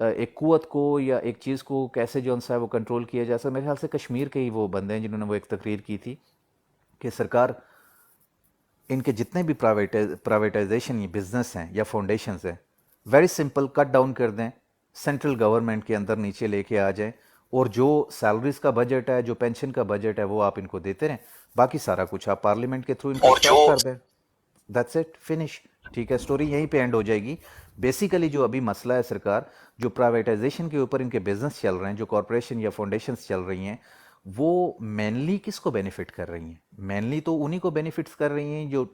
ایک قوت کو یا ایک چیز کو کیسے جو ہے وہ کنٹرول کیا جا سکتا، میرے خیال سے کشمیر کے ہی وہ بندے ہیں جنہوں نے وہ ایک تقریر کی تھی کہ سرکار ان کے جتنے بھی پرائیویٹائزیشن یا بزنس ہیں یا فاؤنڈیشنز ہیں، ویری سمپل، کٹ ڈاؤن کر دیں، سینٹرل گورنمنٹ کے اندر نیچے لے کے آ جائیں، اور جو سیلریز کا بجٹ ہے، جو پینشن کا بجٹ ہے، وہ آپ ان کو دیتے رہیں. باقی سارا کچھ آپ پارلیمنٹ کے تھرو ان کو اسٹاپ کر دیں. دیٹس اٹ، فنش، ٹھیک ہے، سٹوری یہیں پہ اینڈ ہو جائے گی. بیسیکلی جو ابھی مسئلہ ہے سرکار، جو پرائیویٹائزیشن کے اوپر ان کے بزنس چل رہے ہیں، جو کارپوریشن یا فاؤنڈیشنز چل رہی ہیں، وہ مینلی کس کو بینیفٹ کر رہی ہیں؟ مینلی تو انہی کو بینیفٹس کر رہی ہیں جو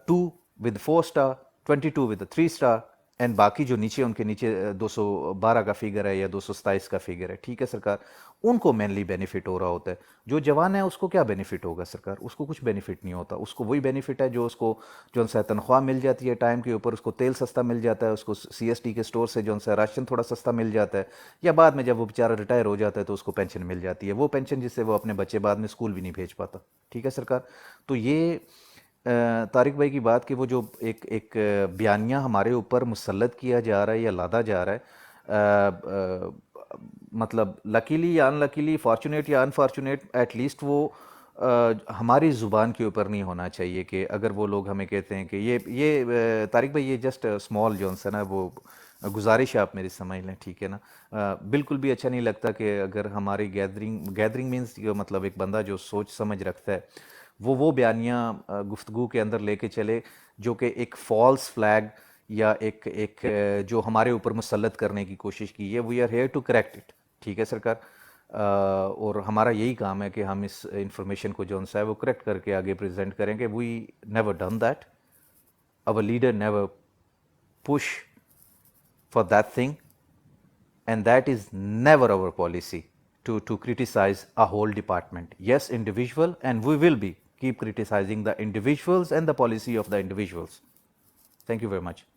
2 with 4 star, 22 with 3 star, and باقی جو نیچے ان کے نیچے 212 کا فگر ہے یا 227 کا فگر ہے، ٹھیک ہے سرکار، ان کو مینلی بینیفٹ ہو رہا ہوتا ہے. جو جوان ہے اس کو کیا بینیفٹ ہوگا سرکار؟ اس کو کچھ بینیفٹ نہیں ہوتا. اس کو وہی بینیفٹ ہے جو اس کو جو سا تنخواہ مل جاتی ہے ٹائم کے اوپر، اس کو تیل سستا مل جاتا ہے، اس کو سی ایس ٹی کے سٹور سے جو سا راشن تھوڑا سستا مل جاتا ہے، یا بعد میں جب وہ بیچارہ ریٹائر ہو جاتا ہے تو اس کو پینشن مل جاتی ہے، وہ پینشن جس سے وہ اپنے بچے بعد میں اسکول بھی نہیں بھیج پاتا، ٹھیک ہے سرکار. تو یہ طارق بھائی کی بات کہ وہ جو ایک بیانیہ ہمارے اوپر مسلط کیا جا رہا ہے یا لادا جا رہا ہے، مطلب لکیلی یا ان لکیلی، فارچونیٹ یا انفارچونیٹ، ایٹ لیسٹ وہ ہماری زبان کے اوپر نہیں ہونا چاہیے. کہ اگر وہ لوگ ہمیں کہتے ہیں کہ یہ طارق بھائی، یہ جسٹ اسمال جو ہے نا وہ گزارش آپ میری سمجھ لیں، ٹھیک ہے نا. بالکل بھی اچھا نہیں لگتا کہ اگر ہماری گیدرنگ مینس مطلب ایک بندہ جو سوچ سمجھ رکھتا ہے وہ بیانیہ گفتگو کے اندر لے کے چلے جو کہ ایک فالس فلیگ یا ایک جو ہمارے اوپر مسلط کرنے کی کوشش کی ہے. We are here to correct it, ٹھیک ہے سرکار. اور ہمارا یہی کام ہے کہ ہم اس انفارمیشن کو جو ہے وہ کریکٹ کر کے آگے پریزنٹ کریں کہ we never done that, our leader never push for that thing, and that is never our policy to criticize a whole department. Yes, individual, and we will be keep criticizing the individuals and the policy of the individuals. Thank you very much.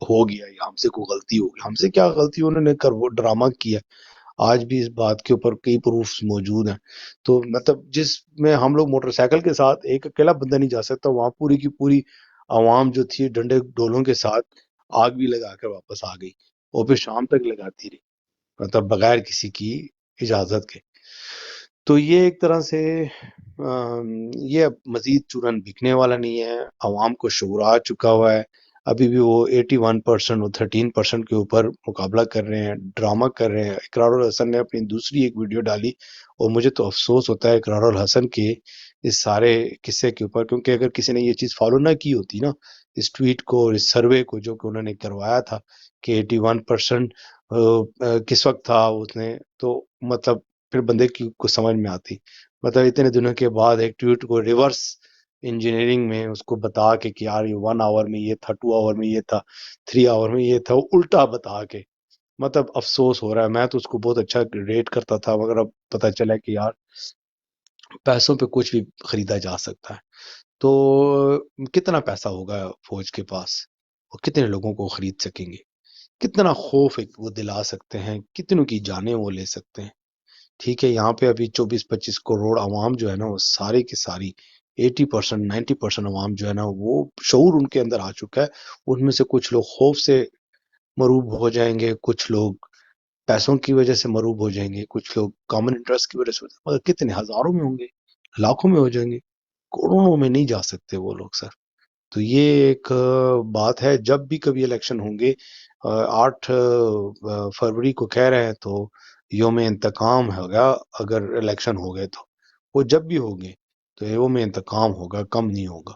ہو گیا یا ہم سے کوئی غلطی ہو گئی. ہم سے کیا غلطی، انہوں نے کر وہ ڈرامہ کیا. آج بھی اس بات کے اوپر کئی پروفس موجود ہیں. تو مطلب جس میں ہم لوگ موٹر سائیکل کے ساتھ ایک اکیلا بندہ نہیں جا سکتا، وہاں پوری کی پوری عوام جو تھی ڈنڈے ڈولوں کے ساتھ آگ بھی لگا کر واپس آ گئی، اور پھر شام تک لگاتی رہی، مطلب بغیر کسی کی اجازت کے. تو یہ ایک طرح سے یہ اب مزید چورن بکنے والا نہیں ہے. عوام کو شعور آ چکا ہوا ہے. ابھی بھی وہ 81% اور 13% کے اوپر مقابلہ کر رہے ہیں، ڈرامہ کر رہے ہیں. اقرار الحسن نے اپنی دوسری ایک ویڈیو ڈالی، اور مجھے تو افسوس ہوتا ہے اقرار الحسن کے اس سارے قصے کے اوپر، کیونکہ اگر کسی نے یہ چیز فالو نہ کی ہوتی نا، اس ٹویٹ کو اور اس سروے کو جو کہ انہوں نے کروایا تھا کہ 81% کس وقت تھا اس نے، تو مطلب پھر بندے کی کو سمجھ میں آتی. مطلب اتنے دنوں کے بعد ایک ٹویٹ کو ریورس انجینئرنگ میں اس کو بتا کے کہ یار یہ 1 آور میں یہ تھا، 2 آور میں یہ تھا، 3 آور میں یہ تھا، وہ الٹا بتا کے، مطلب افسوس ہو رہا ہے. میں تو اس کو بہت اچھا ریٹ کرتا تھا، مگر اب پتہ چلا کہ یار پیسوں پہ کچھ بھی خریدا جا سکتا ہے. تو کتنا پیسہ ہوگا فوج کے پاس، اور کتنے لوگوں کو خرید سکیں گے، کتنا خوف ایک وہ دلا سکتے ہیں، کتنوں کی جانیں وہ لے سکتے ہیں. ٹھیک ہے، یہاں پہ ابھی 24-25 کروڑ عوام جو ہے نا، وہ ساری کی ساری 80% 90% عوام جو ہے نا، وہ شعور ان کے اندر آ چکا ہے. ان میں سے کچھ لوگ خوف سے مروب ہو جائیں گے، کچھ لوگ پیسوں کی وجہ سے مروب ہو جائیں گے، کچھ لوگ کامن انٹرسٹ کی وجہ سے، مگر کتنے ہزاروں میں ہوں گے، لاکھوں میں ہو جائیں گے، کروڑوں میں نہیں جا سکتے وہ لوگ سر. تو یہ ایک بات ہے. جب بھی کبھی الیکشن ہوں گے، 8 فروری کو کہہ رہے ہیں، تو یوم انتقام ہوگا. اگر الیکشن ہو گئے تو وہ جب بھی ہوں گے تو یوم انتقام ہوگا، کم نہیں ہوگا.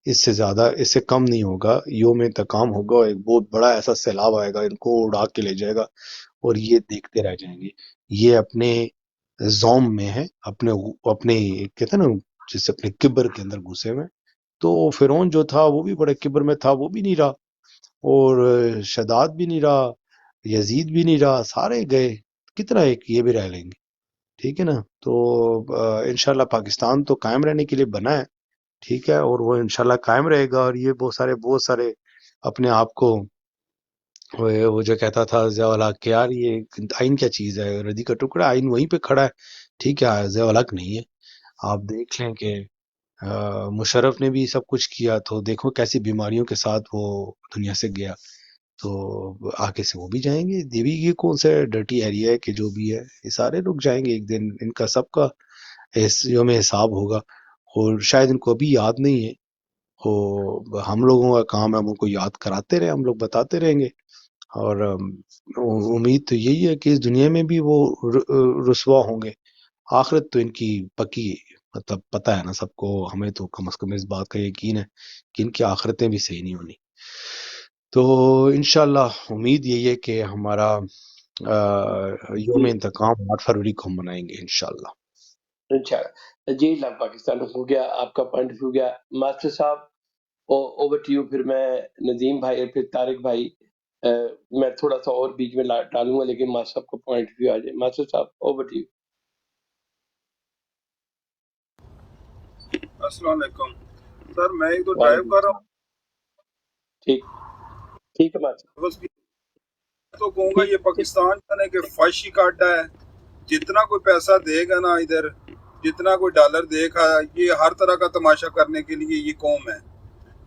اس سے زیادہ، اس سے کم نہیں ہوگا. یوم انتقام ہوگا، اور ایک بہت بڑا ایسا سیلاب آئے گا، ان کو اڑا کے لے جائے گا، اور یہ دیکھتے رہ جائیں گے. یہ اپنے زوم میں ہے، اپنے کہتے ہیں نا، جس اپنے کبر کے اندر گھسے ہوئے. تو فرعون جو تھا وہ بھی بڑے کبر میں تھا، وہ بھی نہیں رہا، اور شداد بھی نہیں رہا، یزید بھی نہیں رہا، سارے گئے. کتنا ایک یہ بھی رہ لیں گے. ٹھیک ہے نا. تو انشاءاللہ پاکستان تو قائم رہنے کے لیے بنا ہے، ٹھیک ہے، اور وہ انشاءاللہ قائم رہے گا. اور یہ بہت سارے اپنے آپ کو وہ جو کہتا تھا ضیاء الحق کہ یار یہ آئین کیا چیز ہے، ردی کا ٹکڑا، آئین وہیں پہ کھڑا ہے. ٹھیک ہے، ضیاء الحق نہیں ہے. آپ دیکھ لیں کہ مشرف نے بھی سب کچھ کیا، تو دیکھو کیسی بیماریوں کے ساتھ وہ دنیا سے گیا. تو آگے سے وہ بھی جائیں گے. دیوی یہ کون سا ڈرٹی ایریا ہے کہ جو بھی ہے، یہ سارے لوگ جائیں گے ایک دن. ان کا سب کا یوم حساب ہوگا، اور شاید ان کو ابھی یاد نہیں ہے. ہم لوگوں کا کام ہے ہم ان کو یاد کراتے رہے، ہم لوگ بتاتے رہیں گے. اور امید تو یہی ہے کہ اس دنیا میں بھی وہ رسوا ہوں گے. آخرت تو ان کی پکی، مطلب پتہ ہے نا سب کو، ہمیں تو کم از کم اس بات کا یقین ہے کہ ان کی آخرتیں بھی صحیح نہیں ہونی. تو انشاءاللہ امید یہی ہے کہ ہمارا یوم انتقام 8 فروری کو ہم منائیں گے انشاءاللہ. انشاءاللہ. جی لائف پاکستان ہو گیا، آپ کا پوائنٹ ہو گیا. ماسٹر صاحب اوور ٹو یو. پھر میں ندیم بھائی اور پھر طارق بھائی. میں تھوڑا سا اور بیچ میں ڈالوں گا، لیکن ماسٹر صاحب کو پوائنٹ ویو آ جائے. ماسٹر صاحب اوور ٹو یو. السلام علیکم سر، میں ایک تو ڈرائیو وعلیکم کر رہا السلام. ٹھیک ٹھیک ہے ماسٹر. ہوں، بس تو کہوں گا ٹھیک یہ ٹھیک. پاکستان جانے کے فحشی کا اڈا ہے. جتنا کوئی پیسہ دے گا نا ادھر، جتنا کوئی ڈالر دے گا، یہ ہر طرح کا تماشا کرنے کے لیے یہ قوم ہے.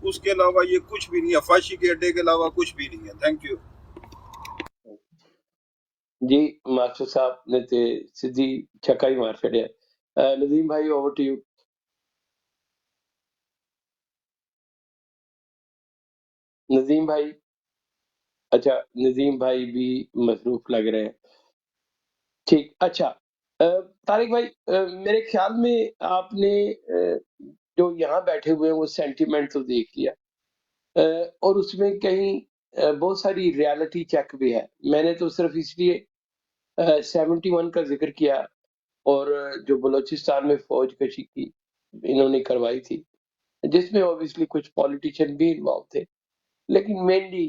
اس کے علاوہ یہ کچھ بھی نہیں ہے، فحشی کے اڈے کے علاوہ کچھ بھی نہیں ہے. Thank you. جی ماسٹر صاحب نے تے سیدھی چھکا ہی مار چھڑیا. ندیم بھائی اوور ٹو یو. ندیم بھائی. اچھا ندیم بھائی بھی مصروف لگ رہے ہیں. ٹھیک. اچھا طارق بھائی، میرے خیال میں آپ نے جو یہاں بیٹھے ہوئے ہیں وہ سینٹیمنٹ تو دیکھ لیا، اور اس میں کہیں بہت ساری ریالٹی چیک بھی ہے. میں نے تو صرف اس لیے 71 کا ذکر کیا، اور جو بلوچستان میں فوج کشی کی انہوں نے کروائی تھی، جس میں اوبیسلی کچھ پولیٹیشین بھی انوالو تھے، لیکن مینلی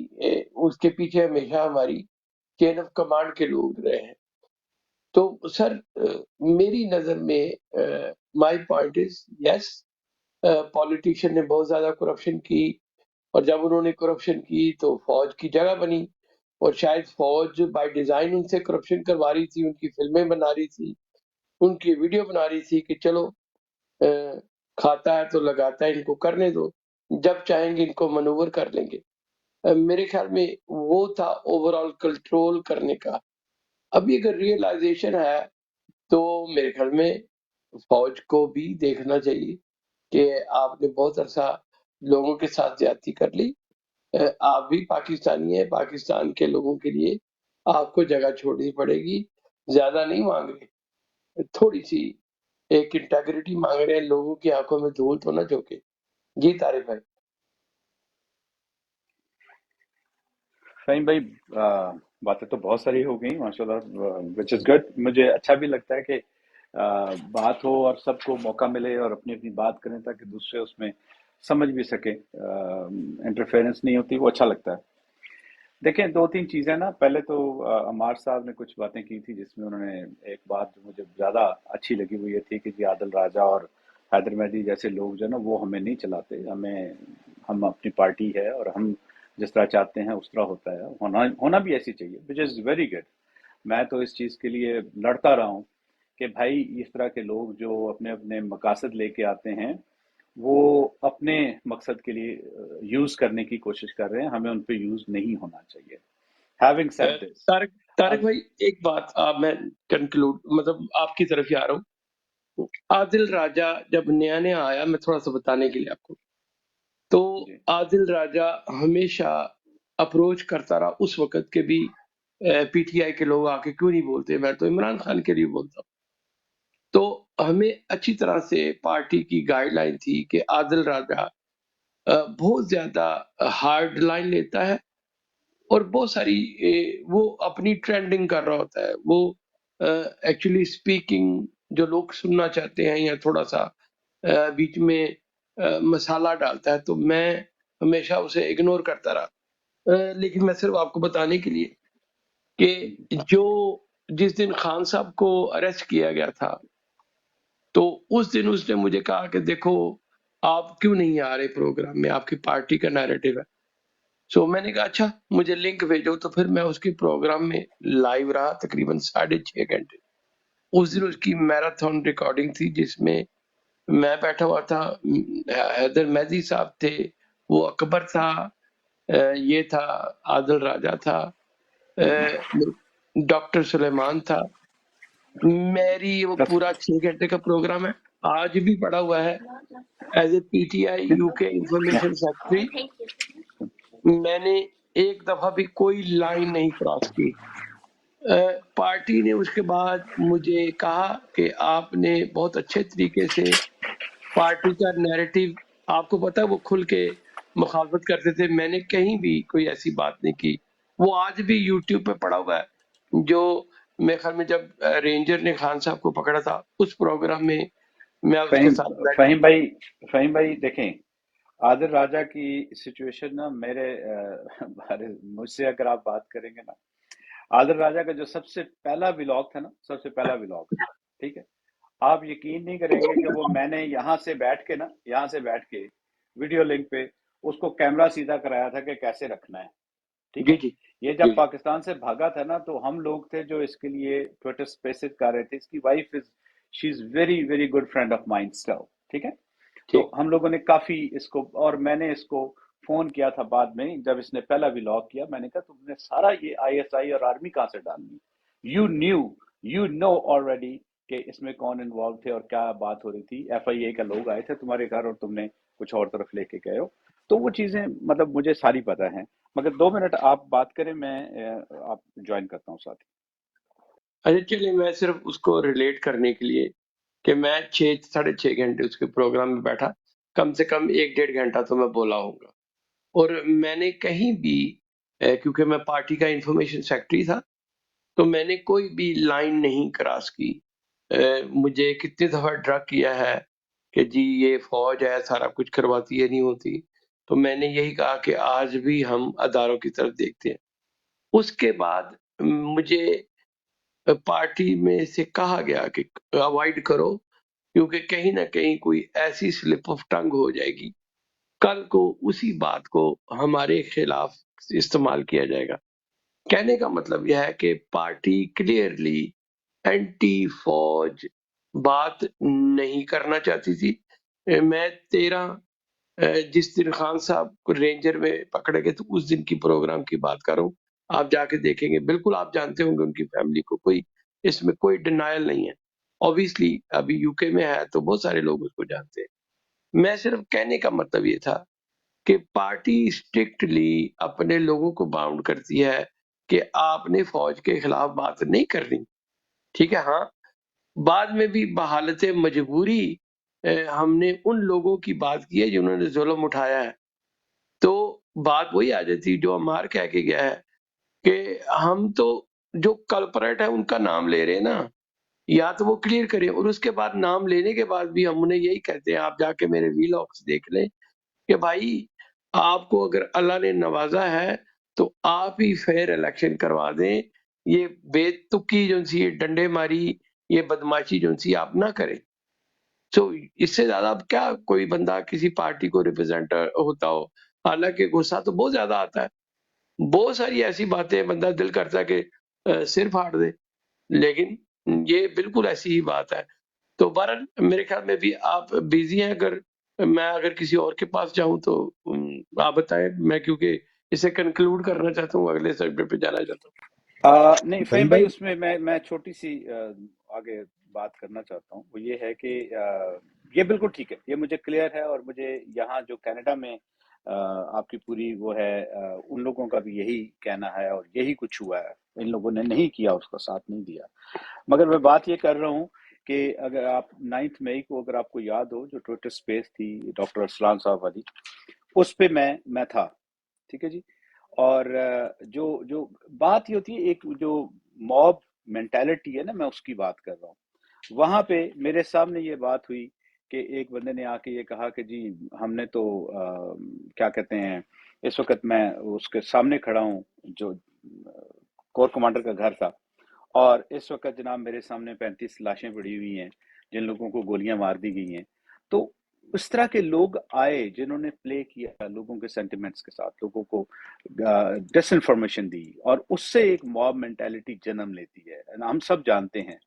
اس کے پیچھے ہمیشہ ہماری چین آف کمانڈ کے لوگ رہے ہیں. تو سر میری نظر میں my point is yes, politician نے بہت زیادہ کرپشن کی، اور جب انہوں نے کرپشن کی تو فوج کی جگہ بنی، اور شاید فوج بائی ڈیزائن ان سے کرپشن کروا رہی تھی، ان کی فلمیں بنا رہی تھی، ان کی ویڈیو بنا رہی تھی کہ چلو کھاتا ہے تو لگاتا ہے، ان کو کرنے دو، جب چاہیں گے ان کو منور کر لیں گے۔ میرے خیال میں وہ تھا اوور آل کنٹرول کرنے کا۔ ابھی اگر ریئلائزیشن ہے تو میرے خیال میں فوج کو بھی دیکھنا چاہیے کہ آپ نے بہت عرصہ لوگوں کے ساتھ زیادتی کر لی، آپ بھی پاکستانی ہیں، پاکستان کے لوگوں کے لیے آپ کو جگہ چھوڑنی پڑے گی، زیادہ نہیں مانگ رہے، تھوڑی سی ایک انٹیگریٹی مانگ رہے ہیں، لوگوں کی آنکھوں میں دھول تو نہ جھونکے۔ جی طارق بھائی۔ فہیم بھائی باتیں تو بہت ساری ہو گئی ماشاء اللہ، وچ از گڈ۔ مجھے اچھا بھی لگتا ہے کہ بات ہو اور سب کو موقع ملے اور اپنی اپنی بات کریں تاکہ دوسرے اس میں سمجھ بھی سکے، انٹرفیرنس نہیں ہوتی، وہ اچھا لگتا ہے۔ دیکھیں دو تین چیزیں نا، پہلے تو عمار صاحب نے کچھ باتیں کی تھی جس میں انہوں نے ایک بات جو مجھے زیادہ اچھی لگی وہ یہ تھی کہ جی عادل راجہ اور حیدر مہدی جیسے لوگ جو ہے نا وہ ہمیں نہیں چلاتے، ہم اپنی پارٹی ہے اور ہم جس طرح چاہتے ہیں اس طرح ہوتا ہے، ہونا بھی ایسی چاہیے، وچ از ویری گڈ۔ میں تو اس چیز کے لیے لڑتا رہا ہوں کہ بھائی اس طرح کے لوگ جو اپنے اپنے مقاصد لے کے آتے ہیں وہ اپنے مقصد کے لیے یوز کرنے کی کوشش کر رہے ہیں، ہمیں ان پہ یوز نہیں ہونا چاہیے۔ ہیونگ سیڈ دس، طارق بھائی ایک بات میں کنکلوڈ مطلب آپ کی طرف ہی آ رہا ہوں۔ عادل راجہ جب نیا نیا آیا، میں تھوڑا سا بتانے کے لیے آپ کو، تو جی عادل راجہ ہمیشہ اپروچ کرتا رہا اس وقت کے بھی پی ٹی آئی کے لوگ آ کے کیوں نہیں بولتے، میں تو عمران خان کے لیے بولتا ہوں۔ تو ہمیں اچھی طرح سے پارٹی کی گائیڈ لائن تھی کہ عادل راجہ بہت زیادہ ہارڈ لائن لیتا ہے، اور بہت ساری وہ اپنی ٹرینڈنگ کر رہا ہوتا ہے، وہ ایکچولی اسپیکنگ جو لوگ سننا چاہتے ہیں یا تھوڑا سا بیچ میں مسالہ ڈالتا ہے، تو میں ہمیشہ اسے اگنور کرتا رہا۔ لیکن میں صرف آپ کو بتانے کے لیے کہ جو جس دن خان صاحب کو اریسٹ کیا گیا تھا تو اس دن اس نے مجھے کہا کہ دیکھو آپ کیوں نہیں آ رہے پروگرام میں، آپ کی پارٹی کا نیریٹو ہے۔ سو میں نے کہا اچھا مجھے لنک بھیجو، تو پھر میں اس کے پروگرام میں لائیو رہا تقریباً 6.5 گھنٹے۔ اس دن اس کی میراتھن ریکارڈنگ تھی جس میں میں بیٹھا ہوا تھا، حیدر مہدی صاحب تھے، وہ اکبر تھا، یہ تھا عادل راجہ تھا، ڈاکٹر سلیمان تھا۔ میری وہ پورا 6 گھنٹے کا پروگرام ہے، آج بھی پڑا ہوا ہے as a P T I you کے انفارمیشن سیکرٹری۔ میں نے ایک دفعہ بھی کوئی لائن نہیں کراس کی۔ پارٹی نے اس کے بعد مجھے کہا کہ آپ نے بہت اچھے طریقے سے پارٹی کا نیریٹو، آپ کو پتا وہ کھل کے مخالفت کرتے تھے، میں نے کہیں بھی کوئی ایسی بات نہیں کی۔ وہ آج بھی یوٹیوب پہ پڑا ہوا ہے، جو میرے خیال میں جب رینجر نے خان صاحب کو پکڑا تھا اس پروگرام میں میں اس کے ساتھ بیٹھا۔ فہیم بھائی دیکھیں عادل راجہ کی سچویشن نا مجھ سے اگر آپ بات کریں گے نا، عادل راجہ کا جو سب سے پہلا ولاگ تھا نا، سب سے پہلا ولاگ، ٹھیک ہے، آپ یقین نہیں کریں گے کہ وہ میں نے یہاں سے بیٹھ کے ویڈیو لنک پہ اس کو کیمرہ سیدھا کرایا تھا کہ کیسے رکھنا ہے، ٹھیک ہے۔ جی یہ جب پاکستان سے بھاگا تھا نا تو ہم لوگ تھے جو اس کے لیے ٹویٹر سپیسز کر رہے تھے۔ اس کی wife she is very very good friend of mine still, ٹھیک ہے۔ تو ہم لوگوں نے کافی اس کو، اور میں نے اس کو فون کیا تھا بعد میں جب اس نے پہلا ولاگ کیا، میں نے کہا تم نے سارا یہ آئی ایس آئی اور آرمی کہاں سے ڈالنی، یو نو آلریڈی کہ اس میں کون انوالو تھے اور کیا بات ہو رہی تھی۔ ایف آئی اے کا لوگ آئے تھے تمہارے گھر اور تم نے کچھ اور طرف لے کے گئے ہو، تو وہ چیزیں مطلب مجھے ساری پتہ ہیں، مگر 2 منٹ آپ بات کریں، میں آپ جوائن کرتا ہوں ساتھ۔ اچھا چلیے، میں صرف اس کو ریلیٹ کرنے کے لیے کہ میں 6.5 گھنٹے اس کے پروگرام میں بیٹھا، کم سے کم 1.5 گھنٹہ تو میں بولا ہوں گا، اور میں نے کہیں بھی کیونکہ میں پارٹی کا انفارمیشن سیکرٹری تھا تو میں نے کوئی بھی لائن نہیں کراس کی۔ مجھے کتنی دفعہ ڈرگ کیا ہے کہ جی یہ فوج ہے سارا کچھ کرواتی ہے، نہیں ہوتی، تو میں نے یہی کہا کہ آج بھی ہم اداروں کی طرف دیکھتے ہیں۔ اس کے بعد مجھے پارٹی میں سے کہا گیا کہ اوائڈ کرو، کیونکہ کہیں نہ کہیں کوئی ایسی سلپ آف ٹنگ ہو جائے گی، کل کو اسی بات کو ہمارے خلاف استعمال کیا جائے گا۔ کہنے کا مطلب یہ ہے کہ پارٹی کلیئرلی اینٹی فوج بات نہیں کرنا چاہتی تھی۔ میں 13 جس دن خان صاحب کو رینجر میں پکڑے گئے تو اس دن کی پروگرام کی بات کر رہا ہوں، آپ جا کے دیکھیں گے، بالکل آپ جانتے ہوں گے ان کی فیملی کو، کوئی اس میں کوئی ڈینائل نہیں ہے۔ اوبیسلی ابھی یو کے میں ہے تو بہت سارے لوگ اس کو جانتے ہیں۔ میں صرف کہنے کا مطلب یہ تھا کہ پارٹی اسٹرکٹلی اپنے لوگوں کو باؤنڈ کرتی ہے کہ آپ نے فوج کے خلاف بات نہیں کرنی، ٹھیک ہے۔ ہاں بعد میں بھی بحالت مجبوری ہم نے ان لوگوں کی بات کی ہے جنہوں نے ظلم اٹھایا ہے، تو بات وہی آ جاتی جو عمار کہہ کے گیا ہے کہ ہم تو جو کلپریٹ ہے ان کا نام لے رہے ہیں نا، یا تو وہ کلیئر کریں، اور اس کے بعد نام لینے کے بعد بھی ہم انہیں یہی کہتے ہیں، آپ جا کے میرے ویلاگس دیکھ لیں کہ بھائی آپ کو اگر اللہ نے نوازا ہے تو آپ ہی فیئر الیکشن کروا دیں، یہ بے تکی جو سی ڈنڈے ماری یہ بدماشی جو سی آپ نہ کریں۔ تو اس سے زیادہ اب کیا کوئی بندہ کسی پارٹی کو ریپرزینٹ ہوتا ہو، حالانکہ غصہ تو بہت زیادہ آتا ہے، بہت ساری ایسی باتیں بندہ دل کرتا ہے کہ سر پھاڑ دے، لیکن یہ بالکل ایسی ہی بات ہے۔ تو بہرحال میرے خیال میں بھی آپ بیزی ہیں، اگر کسی اور کے پاس جاؤں تو آپ بتائیں، میں کیونکہ اسے کنکلوڈ کرنا چاہتا ہوں، اگلے سبجیکٹ پہ جانا چاہتا ہوں۔ نہیں فہیم بھائی، اس میں میں چھوٹی سی آگے بات کرنا چاہتا ہوں، وہ یہ ہے کہ یہ بالکل ٹھیک ہے، یہ مجھے کلیئر ہے، اور مجھے یہاں جو کینیڈا میں آپ کی پوری وہ ہے، ان لوگوں کا بھی یہی کہنا ہے اور یہی کچھ ہوا ہے، ان لوگوں نے نہیں کیا، اس کا ساتھ نہیں دیا۔ مگر میں بات یہ کر رہا ہوں کہ اگر آپ 9 مئی کو اگر آپ کو یاد ہو جو ٹویٹر سپیس تھی ڈاکٹر ارسلان صاحب والی، اس پہ میں تھا، ٹھیک ہے جی۔ اور جو بات یہ ہوتی ہے، ایک جو موب مینٹالٹی ہے نا، میں اس کی بات کر رہا ہوں۔ وہاں پہ میرے سامنے یہ بات ہوئی کہ ایک بندے نے آ کے یہ کہا کہ جی ہم نے تو کیا کہتے ہیں، اس وقت میں اس کے سامنے کھڑا ہوں جو کور کمانڈر کا گھر تھا، اور اس وقت جناب میرے سامنے 35 لاشیں پڑی ہوئی ہیں جن لوگوں کو گولیاں مار دی گئی ہیں۔ تو اس طرح کے لوگ آئے جنہوں نے پلے کیا لوگوں کے سینٹیمنٹس کے ساتھ، لوگوں کو ڈس انفارمیشن دی، اور اس سے ایک موب مینٹالٹی جنم لیتی ہے۔ ہم سب جانتے ہیں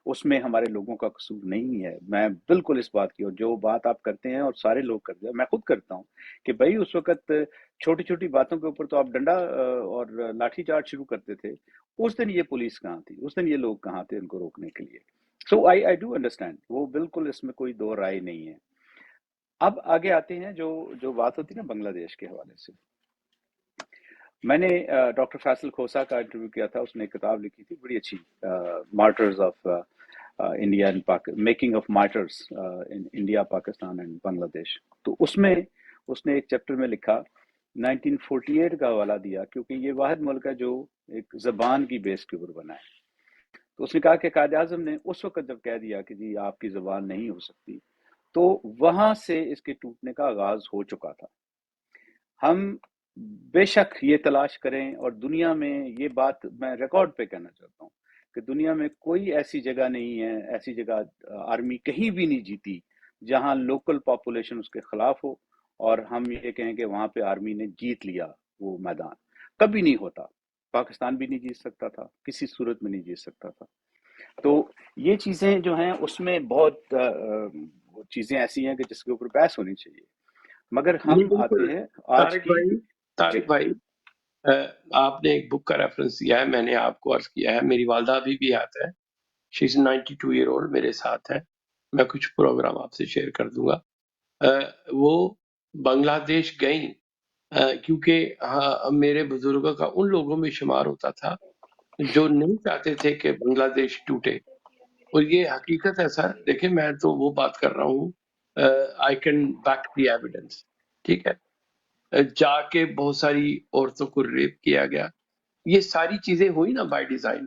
اس میں ہمارے لوگوں کا قصور نہیں ہے، میں بالکل اس بات کی، اور جو بات آپ کرتے ہیں اور سارے لوگ کرتے ہیں، میں خود کرتا ہوں کہ بھائی اس وقت چھوٹی چھوٹی باتوں کے اوپر تو آپ ڈنڈا اور لاٹھی چارج شروع کرتے تھے، اس دن یہ پولیس کہاں تھی، اس دن یہ لوگ کہاں تھے ان کو روکنے کے لیے؟ سو آئی ڈو انڈرسٹینڈ، وہ بالکل اس میں کوئی دو رائے نہیں ہے۔ اب آگے آتے ہیں جو بات ہوتی ہے نا بنگلہ دیش کے حوالے سے، میں نے ڈاکٹر فیصل کھوسا کا انٹرویو کیا تھا، اس نے ایک کتاب لکھی تھی بڑی اچھی، martyrs of India, making of martyrs in India, Pakistan and Bangladesh. تو اس میں اس نے ایک چیپٹر میں لکھا 1948 کا حوالہ دیا، کیونکہ یہ واحد ملک ہے جو ایک زبان کی بیس کے اوپر بنا ہے۔ تو اس نے کہا کہ قائد اعظم نے اس وقت جب کہہ دیا کہ جی آپ کی زبان نہیں ہو سکتی، تو وہاں سے اس کے ٹوٹنے کا آغاز ہو چکا تھا۔ ہم بے شک یہ تلاش کریں، اور دنیا میں یہ بات میں ریکارڈ پہ کہنا چاہتا ہوں کہ دنیا میں کوئی ایسی جگہ نہیں ہے، ایسی جگہ آرمی کہیں بھی نہیں جیتی جہاں لوکل پاپولیشن اس کے خلاف ہو اور ہم یہ کہیں کہ وہاں پہ آرمی نے جیت لیا وہ میدان، کبھی نہیں ہوتا۔ پاکستان بھی نہیں جیت سکتا تھا، کسی صورت میں نہیں جیت سکتا تھا۔ تو یہ چیزیں جو ہیں اس میں بہت چیزیں ایسی ہیں کہ جس کے اوپر بحث ہونی چاہیے، مگر ہم آتے ہیں آج کی۔ طارق بھائی آپ نے ایک بک کا ریفرنس دیا ہے، میں نے آپ کو عرض کیا ہے، میری والدہ ابھی بھی یاد ہے، شی از 92 ایئر اولڈ، میرے ساتھ ہے، میں کچھ پروگرام آپ سے شیئر کر دوں گا۔ وہ بنگلہ دیش گئیں کیونکہ میرے بزرگوں کا ان لوگوں میں شمار ہوتا تھا جو نہیں چاہتے تھے کہ بنگلہ دیش ٹوٹے، اور یہ حقیقت ہے سر، دیکھیں میں تو وہ بات کر رہا ہوں، I can back the evidence, ٹھیک ہے۔ جا کے بہت ساری عورتوں کو ریپ کیا گیا، یہ ساری چیزیں ہوئی نا بائی ڈیزائن۔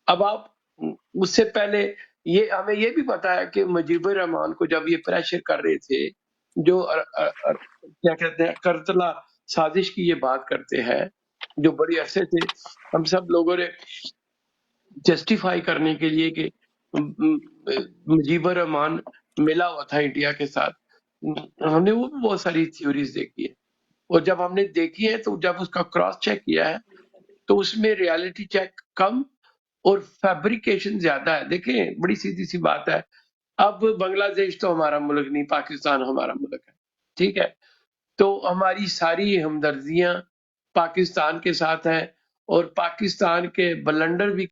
اب آپ اس سے پہلے یہ ہمیں یہ بھی پتا ہے کہ مجیب الرحمان کو جب یہ پریشر کر رہے تھے، جو کیا کہتے ہیں قرطلہ سازش کی یہ بات کرتے ہیں، جو بڑی عرصے سے ہم سب لوگوں نے جسٹیفائی کرنے کے لیے کہ مجیب الرحمان ملا ہوا تھا انڈیا کے ساتھ، ہم نے وہ بھی بہت ساری تھیوریز دیکھی ہے، اور جب ہم نے دیکھی ہے تو جب اس کا کراس چیک کیا ہے تو اس میں ریالٹی چیک کم اور فیبریکیشن زیادہ ہے. دیکھیں بڑی سیدھی سی بات ہے، اب بنگلہ دیش تو ہمارا ملک نہیں، پاکستان ہمارا ملک ہے، ٹھیک ہے، تو ہماری ساری ہمدردیاں پاکستان کے ساتھ ہیں، اور پاکستان کے بلنڈر بھی